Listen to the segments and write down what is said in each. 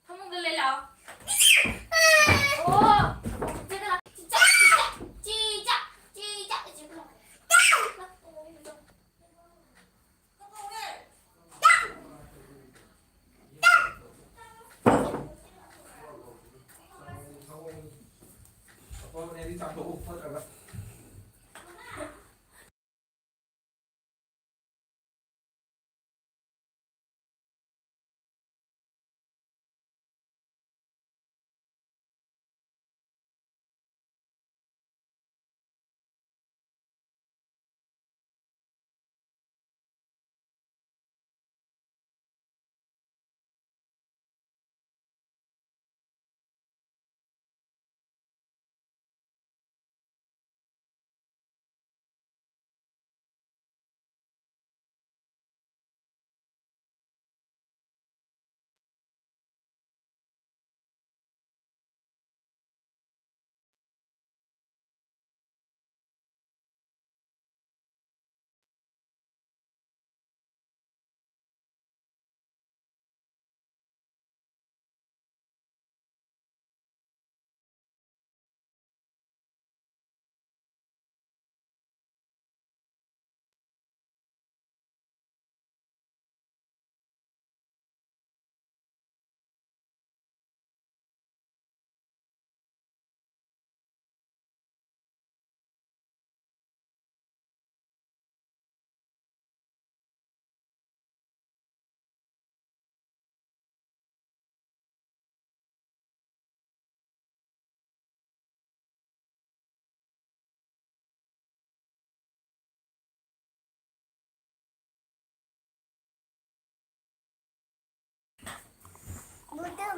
한번 들래요? 오! 얘들아, 진짜, 시작! Con em đi chọn đồ thôi rồi.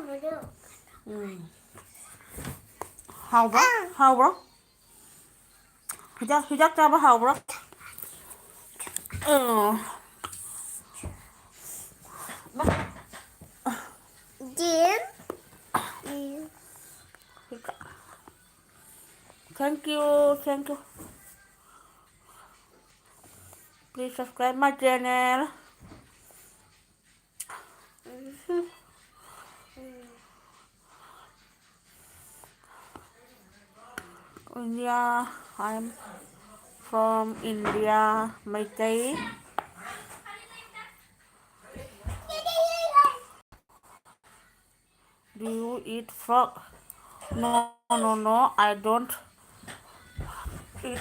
무료. Hầu bro, hầu bro. Hidak 잡아 hầu bro. 진. Thank you. Please subscribe my channel. India, I'm from India, Maitei. Do you eat frog? No, I don't eat.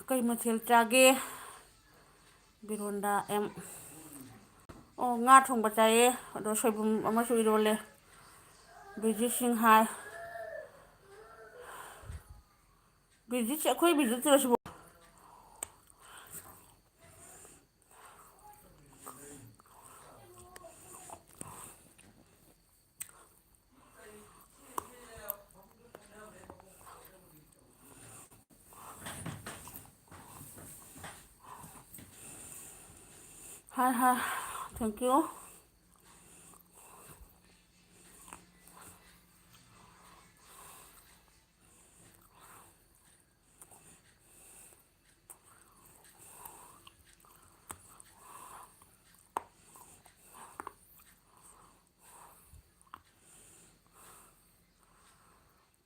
Kay mathil chage bironda em nga thongba chaye ado soibum amasu irole bijit sing hai bijit akhoi bijit tirasibo hi thank you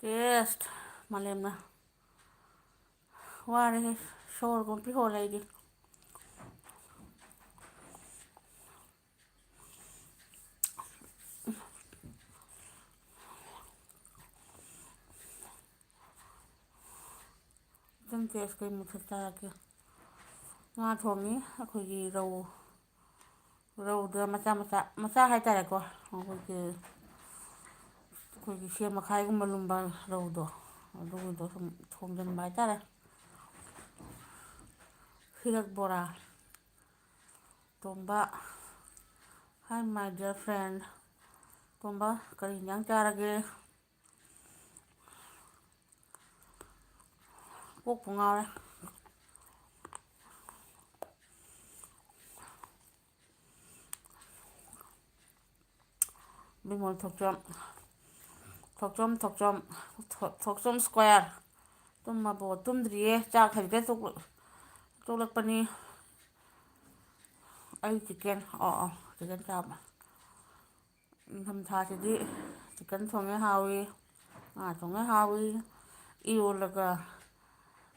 test malemna ware shor gon pi holai di jang test kay mathil chage nga thongi akhoigi rauda macha haitare ko ꯑꯩꯈꯣꯏꯒꯤ ꯁꯦꯝ ꯃꯈꯥꯏꯒꯨꯝꯕ ꯂꯨꯝꯕ ꯔꯧꯗꯣ ꯑꯗꯨꯒꯤꯗꯣ ꯁꯨꯝ ꯊꯣꯡꯖꯤꯟꯕ ꯍꯥꯏꯇꯥꯔꯦ ꯍꯤꯔꯛ ꯕꯣꯔꯥ ꯇꯣꯝꯕ ꯍꯥꯏ ꯃꯥꯏ dear friend ꯇꯣꯝꯕ ꯀꯔꯤ ꯏꯟꯖꯥꯡ ꯆꯥꯔꯒꯦ ꯀꯣꯛꯄꯨ ꯉꯥꯎꯔꯦ ꯕꯤꯃꯣꯜ ꯊꯣꯛꯆꯣꯝ ꯁ꯭ꯀ꯭ꯋꯥꯔ ꯇꯨꯝꯃꯕꯣ ꯇꯨꯝꯗ꯭ꯔꯤꯌꯦ ꯆꯥꯛ ꯍꯧꯖꯤꯛꯇ ꯇꯣꯛꯂꯛꯄꯅꯤ ꯑꯩ ꯆꯤꯛꯀꯟ ꯆꯤꯛꯀꯟ ꯆꯥꯕ ꯅꯤꯡꯊꯝꯊꯥꯁꯤꯗꯤ ꯆꯤꯛꯀꯟ ꯊꯣꯡꯉꯦ ꯍꯥꯎꯏ ꯉꯥ ꯊꯣꯡꯉꯦ ꯍꯥꯎꯏ ꯏꯔꯣꯜꯂꯒ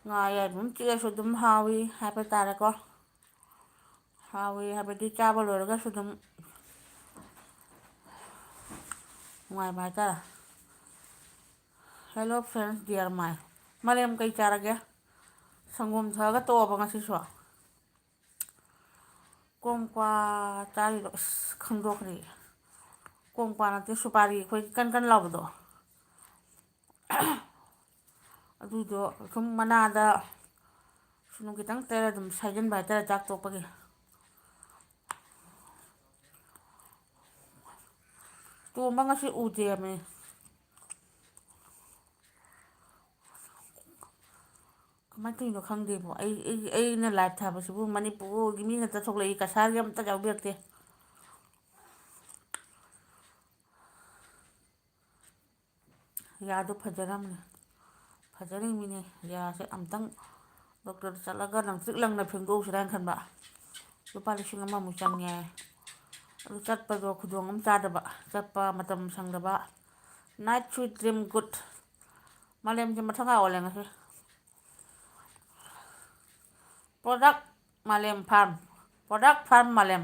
ꯉꯥ ꯑꯌꯥꯏꯕ ꯑꯃ ꯆꯤꯛꯑꯁꯨ ꯑꯗꯨꯝ ꯍꯥꯎꯏ ꯍꯥꯏꯕ ꯇꯥꯔꯦꯀꯣ ꯍꯥꯎꯏ ꯍꯥꯏꯕꯗꯤ ꯆꯥꯕ ꯂꯣꯏꯔꯒꯁꯨ ꯑꯗꯨꯝ ꯅꯨꯡꯉꯥꯏꯕ ꯍꯥꯏꯇꯥꯔꯦ ꯍꯦꯜꯂꯣ ꯐ꯭ꯔꯦꯟꯁ ꯗꯤꯌꯔ ꯃꯥꯂꯦꯝ ꯀꯩ ꯆꯥꯔꯒꯦ ꯁꯪꯒꯣꯝ ꯊꯛꯑꯒ ꯇꯣꯛꯑꯕ ꯉꯁꯤꯁꯨ ꯀꯣꯡꯀ꯭ꯋꯥ ꯆꯥꯔꯤꯔꯣ ꯑꯁ ꯈꯪꯗꯣꯛꯈ꯭ꯔꯦ ꯀꯣꯡꯀ꯭ꯋꯥ ꯅꯠꯇꯦ ꯁꯨꯄꯥꯔꯤ ꯑꯩꯈꯣꯏ ꯀꯟ ꯀꯟ ꯂꯥꯎꯕꯗꯣ ꯑꯗꯨꯗꯣ ꯁꯨꯝ ꯃꯅꯥꯗ ꯁꯨꯅꯨ ꯈꯤꯇꯪ ꯇꯩꯔ ꯑꯗꯨꯝ ꯁꯥꯏꯖꯤꯟꯕ ꯍꯥꯏꯇꯥꯔꯦ ꯆꯥꯛ ꯇꯣꯛꯄꯒꯤ ꯇꯣꯝꯕ ꯉꯁꯤ ꯎꯗꯦꯃꯤ ꯀꯃꯥꯏꯅ ꯇꯧꯔꯤꯅꯣ ꯈꯪꯗꯦꯕꯣ ꯑꯩꯅ ꯂꯥꯏꯚ ꯊꯥꯕꯁꯤꯕꯨ ꯃꯅꯤꯄꯨꯔꯒꯤ ꯃꯤ ꯉꯥꯛꯇ ꯊꯣꯛꯂꯛꯏ ꯀꯁꯥꯔꯒꯤ ꯑꯝꯇ ꯌꯥꯎꯕꯤꯔꯛꯇꯦ ꯌꯥꯗꯣ ꯐꯖꯔꯤꯃꯤꯅꯦ ꯌꯥꯁꯦ ꯑꯝꯇꯪ ꯗꯣꯛꯇꯔꯗ ꯆꯠꯂꯒ ꯂꯪꯇ꯭ꯔꯤꯛ ꯂꯪꯅ ꯐꯦꯡꯗꯣꯛꯎꯁꯤꯔꯥꯅ ꯈꯟꯕ ꯂꯨꯄꯥ 1,000,000 ꯆꯪꯉꯦ ꯑꯗꯨ ꯆꯠꯄꯗꯣ ꯈꯨꯗꯣꯡ ꯑꯃ ꯆꯥꯗꯕ ꯆꯠꯄ ꯃꯇꯝ ꯁꯪꯗꯕ ꯅꯥꯏꯠ ꯁ꯭ꯋꯤꯠ ꯗ꯭ꯔꯤꯝ ꯒꯨꯗ ꯃꯥꯂꯦꯝꯁꯦ ꯃꯊꯪꯒ ꯑꯣꯜꯂꯦ ꯉꯁꯤ ꯄ꯭ꯔꯣꯗꯛ ꯐꯥꯔꯝ ꯃꯥꯂꯦꯝ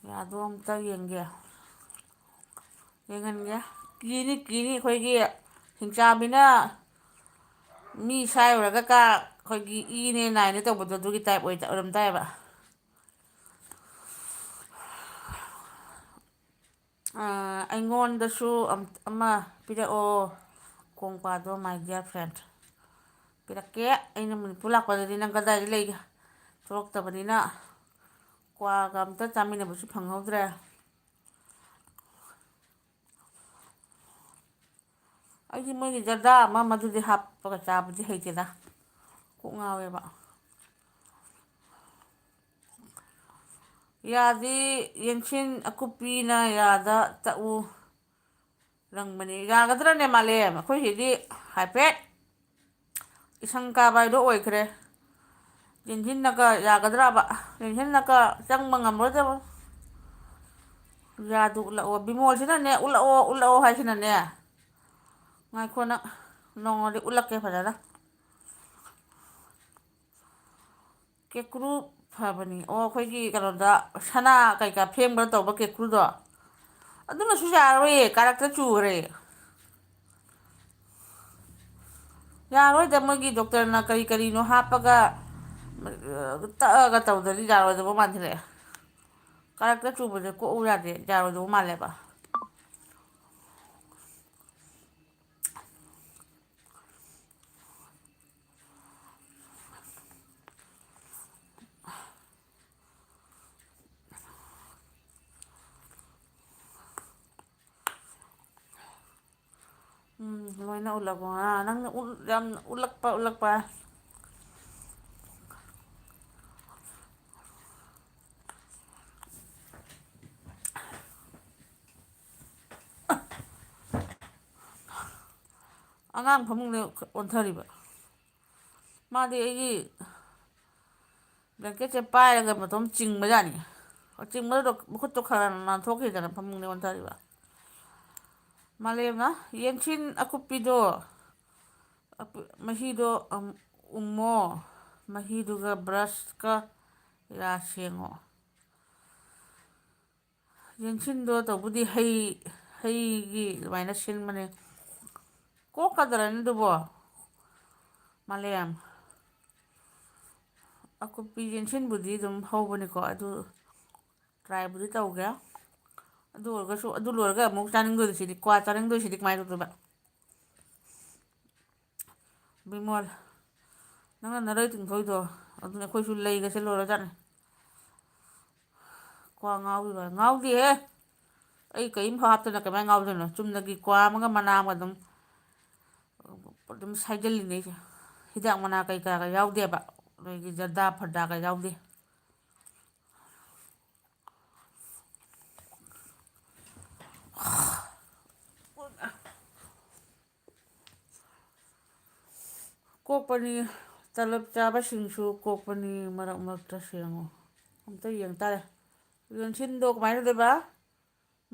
ꯌꯥꯗꯣ ꯑꯝꯇ ꯌꯦꯡꯍꯟꯒꯦ ꯀꯤꯅꯤ ꯑꯩꯈꯣꯏꯒꯤ ꯍꯤꯡꯆꯥꯕꯤꯅ ꯃꯤ ꯁꯥꯏꯔꯨꯔꯒ ꯑꯩꯈꯣꯏꯒꯤ ꯏꯅꯦ ꯅꯥꯏꯅꯦ ꯇꯧꯕꯗꯣ ꯑꯗꯨꯒꯤ ꯇꯥꯏꯞ ꯑꯣꯏꯔꯝ ꯇꯥꯏꯌꯦꯕ ꯑꯩꯉꯣꯟꯗꯁꯨ ꯑꯃ ꯄꯤꯔꯛꯑꯣ ꯀꯣꯡꯀ꯭ꯋꯥꯗꯣ ꯃꯥꯏ ꯗꯤꯌꯔ ꯐ꯭ꯔꯦꯟ ꯄꯤꯔꯛꯀꯦ ꯑꯩꯅ ꯃꯅꯤꯄꯨꯔ ꯂꯥꯛꯄꯗꯗꯤ ꯅꯪ ꯀꯗꯥꯏꯗ ꯂꯩꯒꯦ ꯊꯣꯛꯂꯛꯇꯕꯅꯤꯅ ꯀ꯭ꯋꯥꯒ ꯑꯝꯇ ꯆꯥꯃꯤꯟꯅꯕꯁꯨ ꯐꯪꯍꯧꯗ꯭ꯔꯦ ꯑꯩꯗꯤ ꯃꯣꯏꯒꯤ ꯖꯔꯗꯥ ꯑꯃꯗꯨꯗꯤ ꯍꯥꯞꯄꯒ ꯆꯥꯕꯗꯤ ꯍꯩꯇꯦꯗ ꯀꯣꯛ ꯉꯥꯎꯋꯦꯕ ꯌꯥꯗꯤ ꯌꯦꯟꯁꯤꯟ ꯑꯀꯨꯞꯄꯤꯅ ꯌꯥꯗ ꯇꯛꯎ ꯔꯪꯕꯅꯤ ꯌꯥꯒꯗ꯭ꯔꯅꯦ ꯃꯥꯂꯦꯝ ꯑꯩꯈꯣꯏꯁꯤꯗꯤ ꯍꯥꯏꯐꯦꯠ ꯏꯁꯪ ꯀꯥꯕ ꯍꯥꯏꯗꯣ ꯑꯣꯏꯈ꯭ꯔꯦ ꯌꯦꯡꯁꯤꯟꯅꯒ ꯌꯥꯒꯗ꯭ꯔꯕ ꯌꯦꯡꯁꯤꯟꯅꯒ ꯆꯪꯕ ꯉꯝꯃꯔꯣꯏꯗꯕ ꯌꯥꯗꯨ ꯎꯠꯂꯛꯑꯣ ꯕꯤꯃꯣꯜꯁꯤꯅꯅꯦ ꯎꯠꯂꯛꯑꯣ ꯍꯥꯏꯁꯤꯅꯅꯦ ꯉꯥꯏꯈꯣ ꯅꯪ ꯅꯣꯡꯃꯗꯤ ꯎꯠꯂꯛꯀꯦ ꯐꯖꯅ ꯀꯦꯀ꯭ꯔꯨ ꯐꯕꯅꯤ ꯑꯩꯈꯣꯏꯒꯤ ꯀꯩꯅꯣꯗ ꯁꯅꯥ ꯀꯩꯀꯥ ꯐꯦꯡꯕ ꯇꯧꯕ ꯀꯦꯀ꯭ꯔꯨꯗꯣ ꯑꯗꯨꯅꯁꯨ ꯌꯥꯔꯔꯣꯏꯌꯦ ꯀꯥꯔꯛꯇ ꯆꯨꯈ꯭ꯔꯦ ꯌꯥꯔꯣꯏꯗ ꯃꯣꯏꯒꯤ ꯗꯣꯛꯇꯔꯅ ꯀꯔꯤ ꯀꯔꯤꯅꯣ ꯍꯥꯞꯄꯒ ꯇꯛꯑꯒ ꯇꯧꯗ꯭ꯔꯗꯤ ꯌꯥꯔꯣꯏꯗꯧꯕ ꯃꯥꯟꯁꯤꯜꯂꯛꯑꯦ ꯀꯥꯔꯛꯇ ꯆꯨꯕꯁꯦ ꯀꯣꯛꯎ ꯌꯥꯗꯦ ꯌꯥꯔꯣꯏꯗꯧꯕ ꯃꯥꯜꯂꯦꯕ ꯂꯣꯏꯅ ꯎꯠꯂꯕꯣ ꯅꯪꯅ ꯌꯥꯝ ꯎꯠꯂꯛꯄ ꯑꯉꯥꯡ ꯐꯃꯨꯡꯗ ꯑꯣꯟꯊꯔꯤꯕ ꯃꯥꯗꯤ ꯑꯩꯒꯤ ꯕ꯭ꯂꯦꯡꯀꯦꯠꯁꯦ ꯄꯥꯏꯔꯒ ꯃꯇꯣꯝ ꯆꯤꯡꯕꯖꯥꯠꯅꯤ ꯆꯤꯡꯕꯗꯨꯗ ꯃꯈꯨꯠꯇꯣ ꯈꯔ ꯅꯥꯟꯊꯣꯛꯈꯤꯗꯅ ꯐꯃꯨꯡꯗ ꯑꯣꯟꯊꯔꯤꯕ ꯃꯥꯂꯦꯝꯅ ꯌꯦꯟꯁꯤꯟ ꯑꯀꯨꯞꯄꯤꯗꯣ ꯃꯍꯤꯗꯣ ꯎꯝꯃꯣ ꯃꯍꯤꯗꯨꯒ ꯕ꯭ꯔꯁꯀ ꯌꯥ ꯁꯦꯡꯉꯣ ꯌꯦꯟꯁꯤꯟꯗꯣ ꯇꯧꯕꯨꯗꯤ ꯍꯩꯒꯤ ꯑꯗꯨꯃꯥꯏꯅ ꯁꯤꯟꯕꯅꯦ ꯀꯣꯛꯀꯗ꯭ꯔꯅꯤ ꯑꯗꯨꯕꯣ ꯃꯥꯂꯦꯝ ꯑꯀꯨꯞꯄꯤ ꯌꯦꯟꯁꯤꯟꯕꯨꯗꯤ ꯑꯗꯨꯝ ꯍꯧꯕꯅꯤꯀꯣ ꯑꯗꯨ ꯇ꯭ꯔꯥꯏꯕꯨꯗꯤ ꯇꯧꯒꯦ ꯑꯗꯨ ꯑꯣꯏꯔꯒꯁꯨ ꯑꯗꯨ ꯂꯣꯏꯔꯒ ꯑꯃꯨꯛ ꯆꯥꯅꯤꯡꯗꯣꯏꯁꯤꯗꯤ ꯀ꯭ꯋꯥ ꯆꯥꯅꯤꯡꯗꯣꯏꯁꯤꯗꯤ ꯀꯃꯥꯏꯅ ꯇꯧꯗꯣꯏꯕ ꯕꯤꯃꯣꯜ ꯅꯪꯅ ꯅꯔꯩ ꯇꯤꯡꯊꯣꯛꯏꯗꯣ ꯑꯗꯨꯅ ꯑꯩꯈꯣꯏꯁꯨ ꯂꯩꯒꯁꯦ ꯂꯣꯏꯔꯖꯥꯠꯅꯤ ꯀ꯭ꯋꯥ ꯉꯥꯎꯔꯤꯕ ꯉꯥꯎꯗꯦꯍꯦ ꯑꯩ ꯀꯔꯤꯝ ꯍꯥꯞꯇꯅ ꯀꯃꯥꯏꯅ ꯉꯥꯎꯗꯣꯏꯅꯣ ꯆꯨꯝꯅꯒꯤ ꯀ꯭ꯋꯥ ꯑꯃꯒ ꯃꯅꯥ ꯑꯃꯒ ꯑꯗꯨꯝ ꯁꯥꯏꯖꯜꯂꯤꯅꯦ ꯑꯩꯁꯦ ꯍꯤꯗꯥꯛ ꯃꯅꯥ ꯀꯩꯀꯥꯒ ꯌꯥꯎꯗꯦꯕ ꯅꯣꯏꯒꯤ ꯖꯔꯗꯥ ꯐꯔꯗꯥꯒ ꯌꯥꯎꯗꯦ ꯀꯣꯛꯄꯅꯤ ꯇꯂꯞ ꯆꯥꯕꯁꯤꯡꯁꯨ ꯀꯣꯛꯄꯅꯤ ꯃꯔꯛ ꯃꯔꯛꯇ ꯁꯦꯡꯉꯨ ꯑꯝꯇ ꯌꯦꯡ ꯇꯥꯔꯦ ꯌꯦꯟꯁꯤꯟꯗꯣ ꯀꯃꯥꯏꯅ ꯇꯧꯗꯣꯏꯕ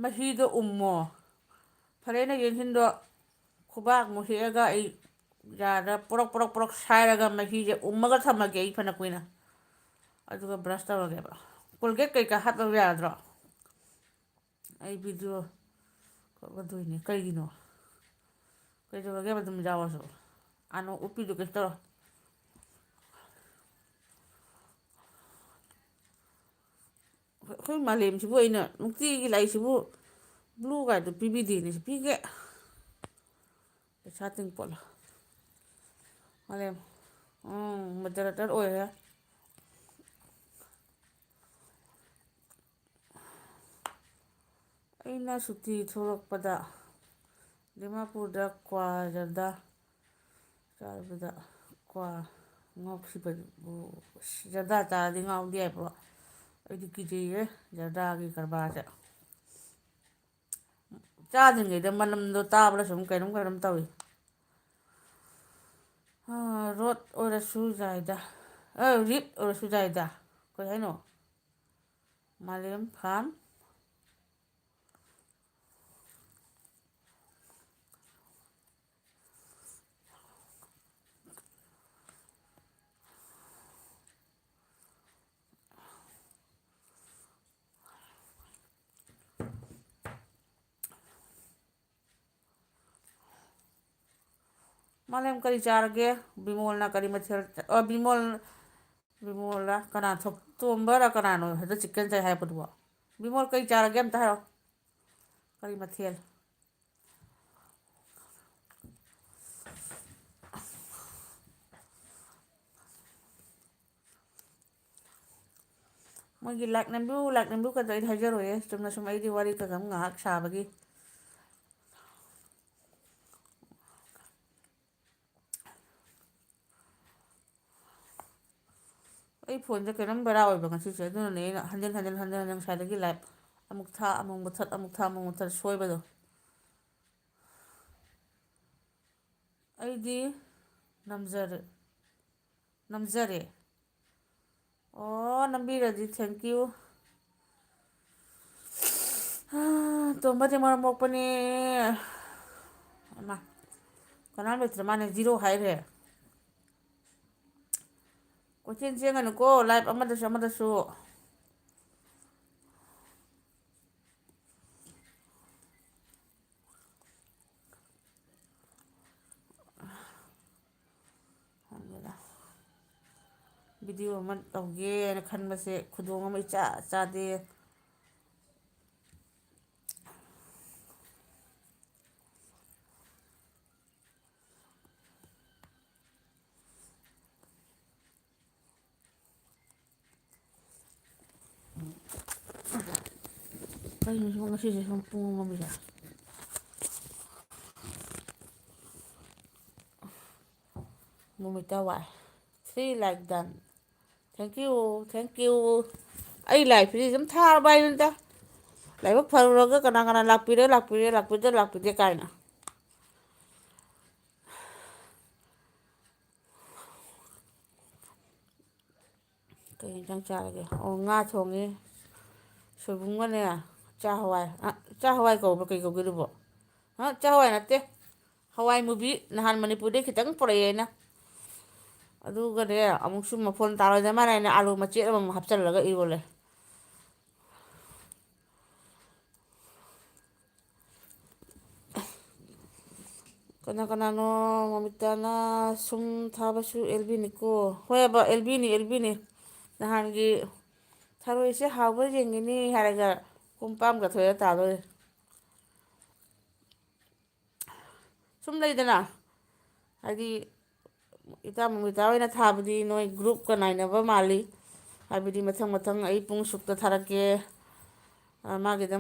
ꯃꯍꯤꯗꯣ ꯎꯝꯃꯣ ꯐꯔꯦꯅꯦ ꯌꯦꯟꯁꯤꯟꯗꯣ ꯈꯨꯕꯥꯛꯃꯨꯛ ꯍꯦꯛꯑꯒ ꯑꯩ ꯌꯥꯗ ꯄꯣꯔꯣꯛ ꯁꯥꯏꯔꯒ ꯃꯍꯤꯁꯦ ꯎꯝꯃꯒ ꯊꯝꯃꯒꯦ ꯑꯩ ꯐꯅ ꯀꯨꯏꯅ ꯑꯗꯨꯒ ꯕ꯭ꯔꯁ ꯇꯧꯔꯒꯦꯕ ꯀꯣꯜꯒꯦꯠ ꯀꯩꯀꯥ ꯍꯥꯞꯇꯕ ꯌꯥꯔꯗ꯭ꯔꯣ ꯑꯩ ꯚꯤꯗꯤꯑꯣ ꯀꯛꯑꯗꯣꯏꯅꯦ ꯀꯩꯒꯤꯅꯣ ꯀꯩꯗꯧꯔꯒꯦꯕ ꯑꯗꯨꯝ ꯌꯥꯎꯔꯁꯨ ꯎꯞꯄꯤꯗꯨ ꯀꯩꯁꯨ ꯇꯧꯔꯣꯏ ꯑꯩꯈꯣꯏ ꯃꯥꯂꯦꯝꯁꯤꯕꯨ ꯑꯩꯅ ꯅꯨꯡꯇꯤꯒꯤ ꯂꯥꯛꯏꯁꯤꯕꯨ ꯕ꯭ꯂꯨ ꯒꯥꯏꯗꯣ ꯄꯤꯕꯤꯗꯦꯅꯦ ꯄꯤꯒꯦ ꯄꯩꯁꯥ ꯇꯤꯡꯄꯣꯠꯂꯥ ꯃꯥꯂꯦꯝ ꯃꯣꯗꯔꯦꯇꯔ ꯑꯣꯏꯔꯦ ꯑꯩꯅ ꯁꯨꯇꯤ ꯊꯣꯛꯂꯛꯄꯗ ꯗꯤꯃꯥꯄꯨꯔꯗ ꯀ꯭ꯋꯥ ꯖꯔꯗꯥ ꯆꯥꯕꯗ ꯀ꯭ꯋꯥ ꯉꯥꯎꯈꯤꯕꯕꯨ ꯖꯔꯗꯥ ꯆꯥꯔꯗꯤ ꯉꯥꯎꯗꯦ ꯍꯥꯏꯕ꯭ꯔꯣ ꯑꯩꯗꯤ ꯀꯤꯖꯩꯌꯦ ꯖꯔꯗꯥꯒꯤ ꯀꯔꯕꯥꯔꯁꯦ ꯆꯥꯗ꯭ꯔꯤꯉꯩꯗ ꯃꯅꯝꯗꯣ ꯇꯥꯕꯗ ꯁꯨꯝ ꯀꯩꯅꯣꯝ ꯇꯧꯏ ꯔꯣꯠ ꯑꯣꯏꯔꯁꯨ ꯌꯥꯏꯗ ꯔꯤꯠ ꯑꯣꯏꯔꯁꯨ ꯌꯥꯏꯗ ꯀꯩ ꯍꯥꯏꯅꯣ ꯃꯥꯂꯦꯝ ꯐꯥꯝ ꯃꯥꯂꯦꯝ ꯀꯔꯤ ꯆꯥꯔꯒꯦ ꯕꯤꯃꯣꯜꯅ ꯀꯔꯤ ꯃꯊꯦꯜ ꯕꯤꯃꯣꯜꯂ ꯀꯅꯥ ꯇꯣꯝꯕꯔ ꯀꯅꯥꯅꯣ ꯍꯦꯛꯇ ꯆꯤꯛꯀꯟ ꯆꯥꯏ ꯍꯥꯏꯔꯛꯄꯗꯨꯕꯣ ꯕꯤꯃꯣꯜ ꯀꯔꯤ ꯆꯥꯔꯒꯦ ꯑꯝꯇ ꯍꯥꯏꯔꯛꯑꯣ ꯀꯔꯤ ꯃꯊꯦꯜ ꯃꯣꯏꯒꯤ ꯂꯥꯛꯅꯕꯤꯌꯨ ꯑꯩꯗꯤ ꯍꯥꯏꯖꯔꯣꯏꯌꯦ ꯆꯨꯝꯅ ꯁꯨꯝ ꯑꯩꯗꯤ ꯋꯥꯔꯤ ꯉꯥꯏꯍꯥꯛ ꯁꯥꯕꯒꯤ ꯑꯩ ꯐꯣꯟꯁꯦ ꯀꯩꯅꯣꯝ ꯕꯦꯔꯥ ꯑꯣꯏꯕ ꯉꯁꯤꯁꯦ ꯑꯗꯨꯅꯅꯦ ꯑꯩꯅ ꯍꯟꯖꯤꯟ ꯉꯁꯥꯏꯗꯒꯤ ꯂꯥꯏꯞ ꯑꯃꯨꯛ ꯊꯥ ꯑꯃꯨꯛ ꯃꯨꯠꯊꯠ ꯑꯃꯨꯛ ꯊꯥ ꯑꯃꯨꯛ ꯃꯨꯠꯊꯠ ꯁꯣꯏꯕꯗꯣ ꯑꯩꯗꯤ ꯅꯝꯖꯔꯦ ꯑꯣ ꯅꯝꯕꯤꯔꯗꯤ ꯊꯦꯡꯀ꯭ꯌꯨ ꯇꯣꯝꯕꯗꯤ ꯃꯔꯝ ꯃꯣꯛꯄꯅꯦ ꯏꯃꯥ ꯀꯅꯥꯝ ꯂꯩꯇ꯭ꯔ ꯃꯥꯅꯦ ꯖꯤꯔꯣ ꯍꯥꯏꯈ꯭ꯔꯦ ꯀꯣꯏꯆꯦꯟ ꯆꯦꯟꯒꯅꯨꯀꯣ ꯂꯥꯏꯞ ꯑꯃꯗꯁꯨ ꯚꯤꯗꯤꯑꯣ ꯑꯃ ꯇꯧꯒꯦꯅ ꯈꯟꯕꯁꯦ ꯈꯨꯗꯣꯡ ꯑꯃ ꯏꯆꯥ ꯆꯥꯗꯦ. ꯀꯩꯅꯣ ꯁꯨꯝ ꯉꯁꯤꯁꯦ ꯁꯨꯝ ꯄꯨꯡ ꯑꯃꯒꯤꯁꯦ ꯅꯨꯃꯤꯠꯇ ꯋꯥꯏ 3 ꯂꯥꯏꯛ ꯗꯟ. Thank you. ꯑꯩ ꯂꯥꯏꯐꯁꯤꯗꯤ ꯑꯗꯨꯝ ꯊꯥꯔꯕ ꯍꯥꯏꯗꯨꯅꯤꯗ. ꯂꯥꯏꯕꯛ ꯐꯔꯨꯔꯒ ꯀꯅꯥ ꯀꯅꯥ ꯂꯥꯛꯄꯤꯔꯦ ꯂꯥꯛꯄꯤꯗꯦ ꯀꯥꯏꯅ. ꯀꯩ ꯏꯟꯁꯥꯡ ꯆꯥꯔꯒꯦ? ꯑꯣ, ꯉꯥ ꯊꯣꯡꯉꯤ. ꯁꯣꯏꯕꯨꯝꯒꯅꯦ ꯆꯥ ꯍꯋꯥꯏ. ꯆꯥ ꯍꯋꯥꯏ ꯀꯧꯕ꯭ꯔꯥ ꯀꯩ ꯀꯧꯒꯦ ꯑꯗꯨꯕꯣ? ꯆꯥ ꯍꯋꯥꯏ ꯅꯠꯇꯦ. ꯍꯋꯥꯏ ꯃꯨꯕꯤ ꯅꯍꯥꯟ ꯃꯅꯤꯄꯨꯔꯗꯩ ꯈꯤꯇꯪ ꯄꯨꯔꯛꯑꯦ ꯑꯩꯅ. ꯑꯗꯨꯒꯅꯦ ꯑꯃꯨꯛꯁꯨ ꯃꯐꯣꯟ ꯇꯥꯔꯣꯏꯗ ꯃꯥꯅ ꯑꯩꯅ ꯑꯥꯂꯨ ꯃꯆꯦꯠ ꯑꯃꯃꯨꯛ ꯍꯥꯞꯆꯤꯜꯂꯒ ꯏꯔꯣꯜꯂꯦ. ꯀꯅꯥ ꯀꯅꯥꯅꯣ? ꯃꯃꯤꯇꯥꯅ ꯁꯨꯝ ꯊꯥꯕꯁꯨ ꯑꯦꯜꯕꯤꯅꯤꯀꯣ. ꯍꯣꯏꯕ ꯑꯦꯜꯕꯤꯅꯤ. ꯅꯍꯥꯟꯒꯤ ꯊꯔꯣꯏꯁꯦ ꯍꯥꯎꯕ꯭ꯔꯥ ꯌꯦꯡꯒꯦꯅꯤ ꯍꯥꯏꯔꯒ ꯄꯨꯡꯄꯥꯝꯒ ꯊꯣꯛꯑ ꯇꯥꯗꯣꯔꯦ. ꯁꯨꯝ ꯂꯩꯗꯅ ꯍꯥꯏꯗꯤ ꯏꯇꯥ ꯃꯣꯃꯤꯇꯥ ꯍꯣꯏꯅ ꯊꯥꯕꯗꯤ ꯅꯣꯏ ꯒ꯭ꯔꯨꯞꯀ ꯅꯥꯏꯅꯕ ꯃꯥꯜꯂꯤ. ꯍꯥꯏꯕꯗꯤ ꯃꯊꯪ ꯃꯊꯪ ꯑꯩ ꯄꯨꯡ ꯁꯨꯛꯇ ꯊꯥꯔꯛꯀꯦ, ꯃꯥꯒꯤꯗ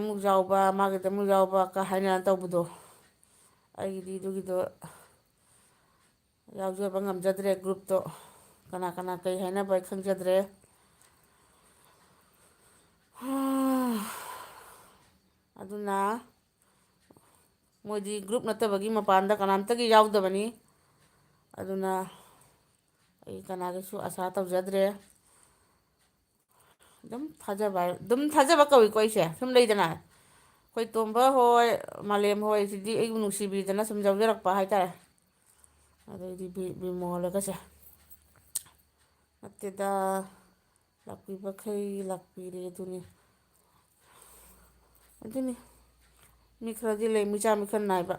ꯑꯃꯨꯛ ꯌꯥꯎꯕ ꯀ ꯍꯥꯏꯅ ꯇꯧꯕꯗꯣ. ꯑꯩꯒꯤꯗꯤ ꯑꯗꯨꯒꯤꯗꯣ ꯌꯥꯎꯖꯕ ꯉꯝꯖꯗ꯭ꯔꯦ ꯒ꯭ꯔꯨꯞꯇꯣ. ꯀꯅꯥ ꯀꯅꯥ ꯀꯩ ꯍꯥꯏꯅꯕ ꯑꯩ ꯈꯪꯖꯗ꯭ꯔꯦ. ꯑꯗꯨꯅ ꯃꯣꯏꯗꯤ ꯒ꯭ꯔꯨꯞ ꯅꯠꯇꯕꯒꯤ ꯃꯄꯥꯟꯗ ꯀꯅꯥꯝꯇꯒꯤ ꯌꯥꯎꯗꯕꯅꯤ. ꯑꯗꯨꯅ ꯑꯩ ꯀꯅꯥꯒꯤꯁꯨ ꯑꯁꯥ ꯇꯧꯖꯗ꯭ꯔꯦ. ꯑꯗꯨꯝ ꯊꯥꯖꯕ ꯀꯧꯏꯀꯣ ꯑꯩꯁꯦ. ꯁꯨꯝ ꯂꯩꯗꯅ ꯑꯩꯈꯣꯏ ꯇꯣꯝꯕ ꯍꯣꯏ, ꯃꯥꯂꯦꯝ ꯍꯣꯏ ꯁꯤꯗꯤ ꯑꯩꯕꯨ ꯅꯨꯡꯁꯤꯕꯤꯗꯅ ꯁꯨꯝ ꯌꯥꯎꯖꯔꯛꯄ ꯍꯥꯏꯇꯥꯔꯦ. ꯑꯗꯩꯗꯤ ꯕꯤꯃꯣꯜꯒꯁꯦ ꯅꯠꯇꯦꯗ, ꯂꯥꯛꯄꯤꯕꯈꯩ ꯂꯥꯛꯄꯤꯔꯦ ꯑꯗꯨꯅꯤ. ꯃꯤ ꯈꯔꯗꯤ ꯂꯩ ꯃꯤꯆꯥ ꯃꯤꯈꯜ ꯅꯥꯏꯕ.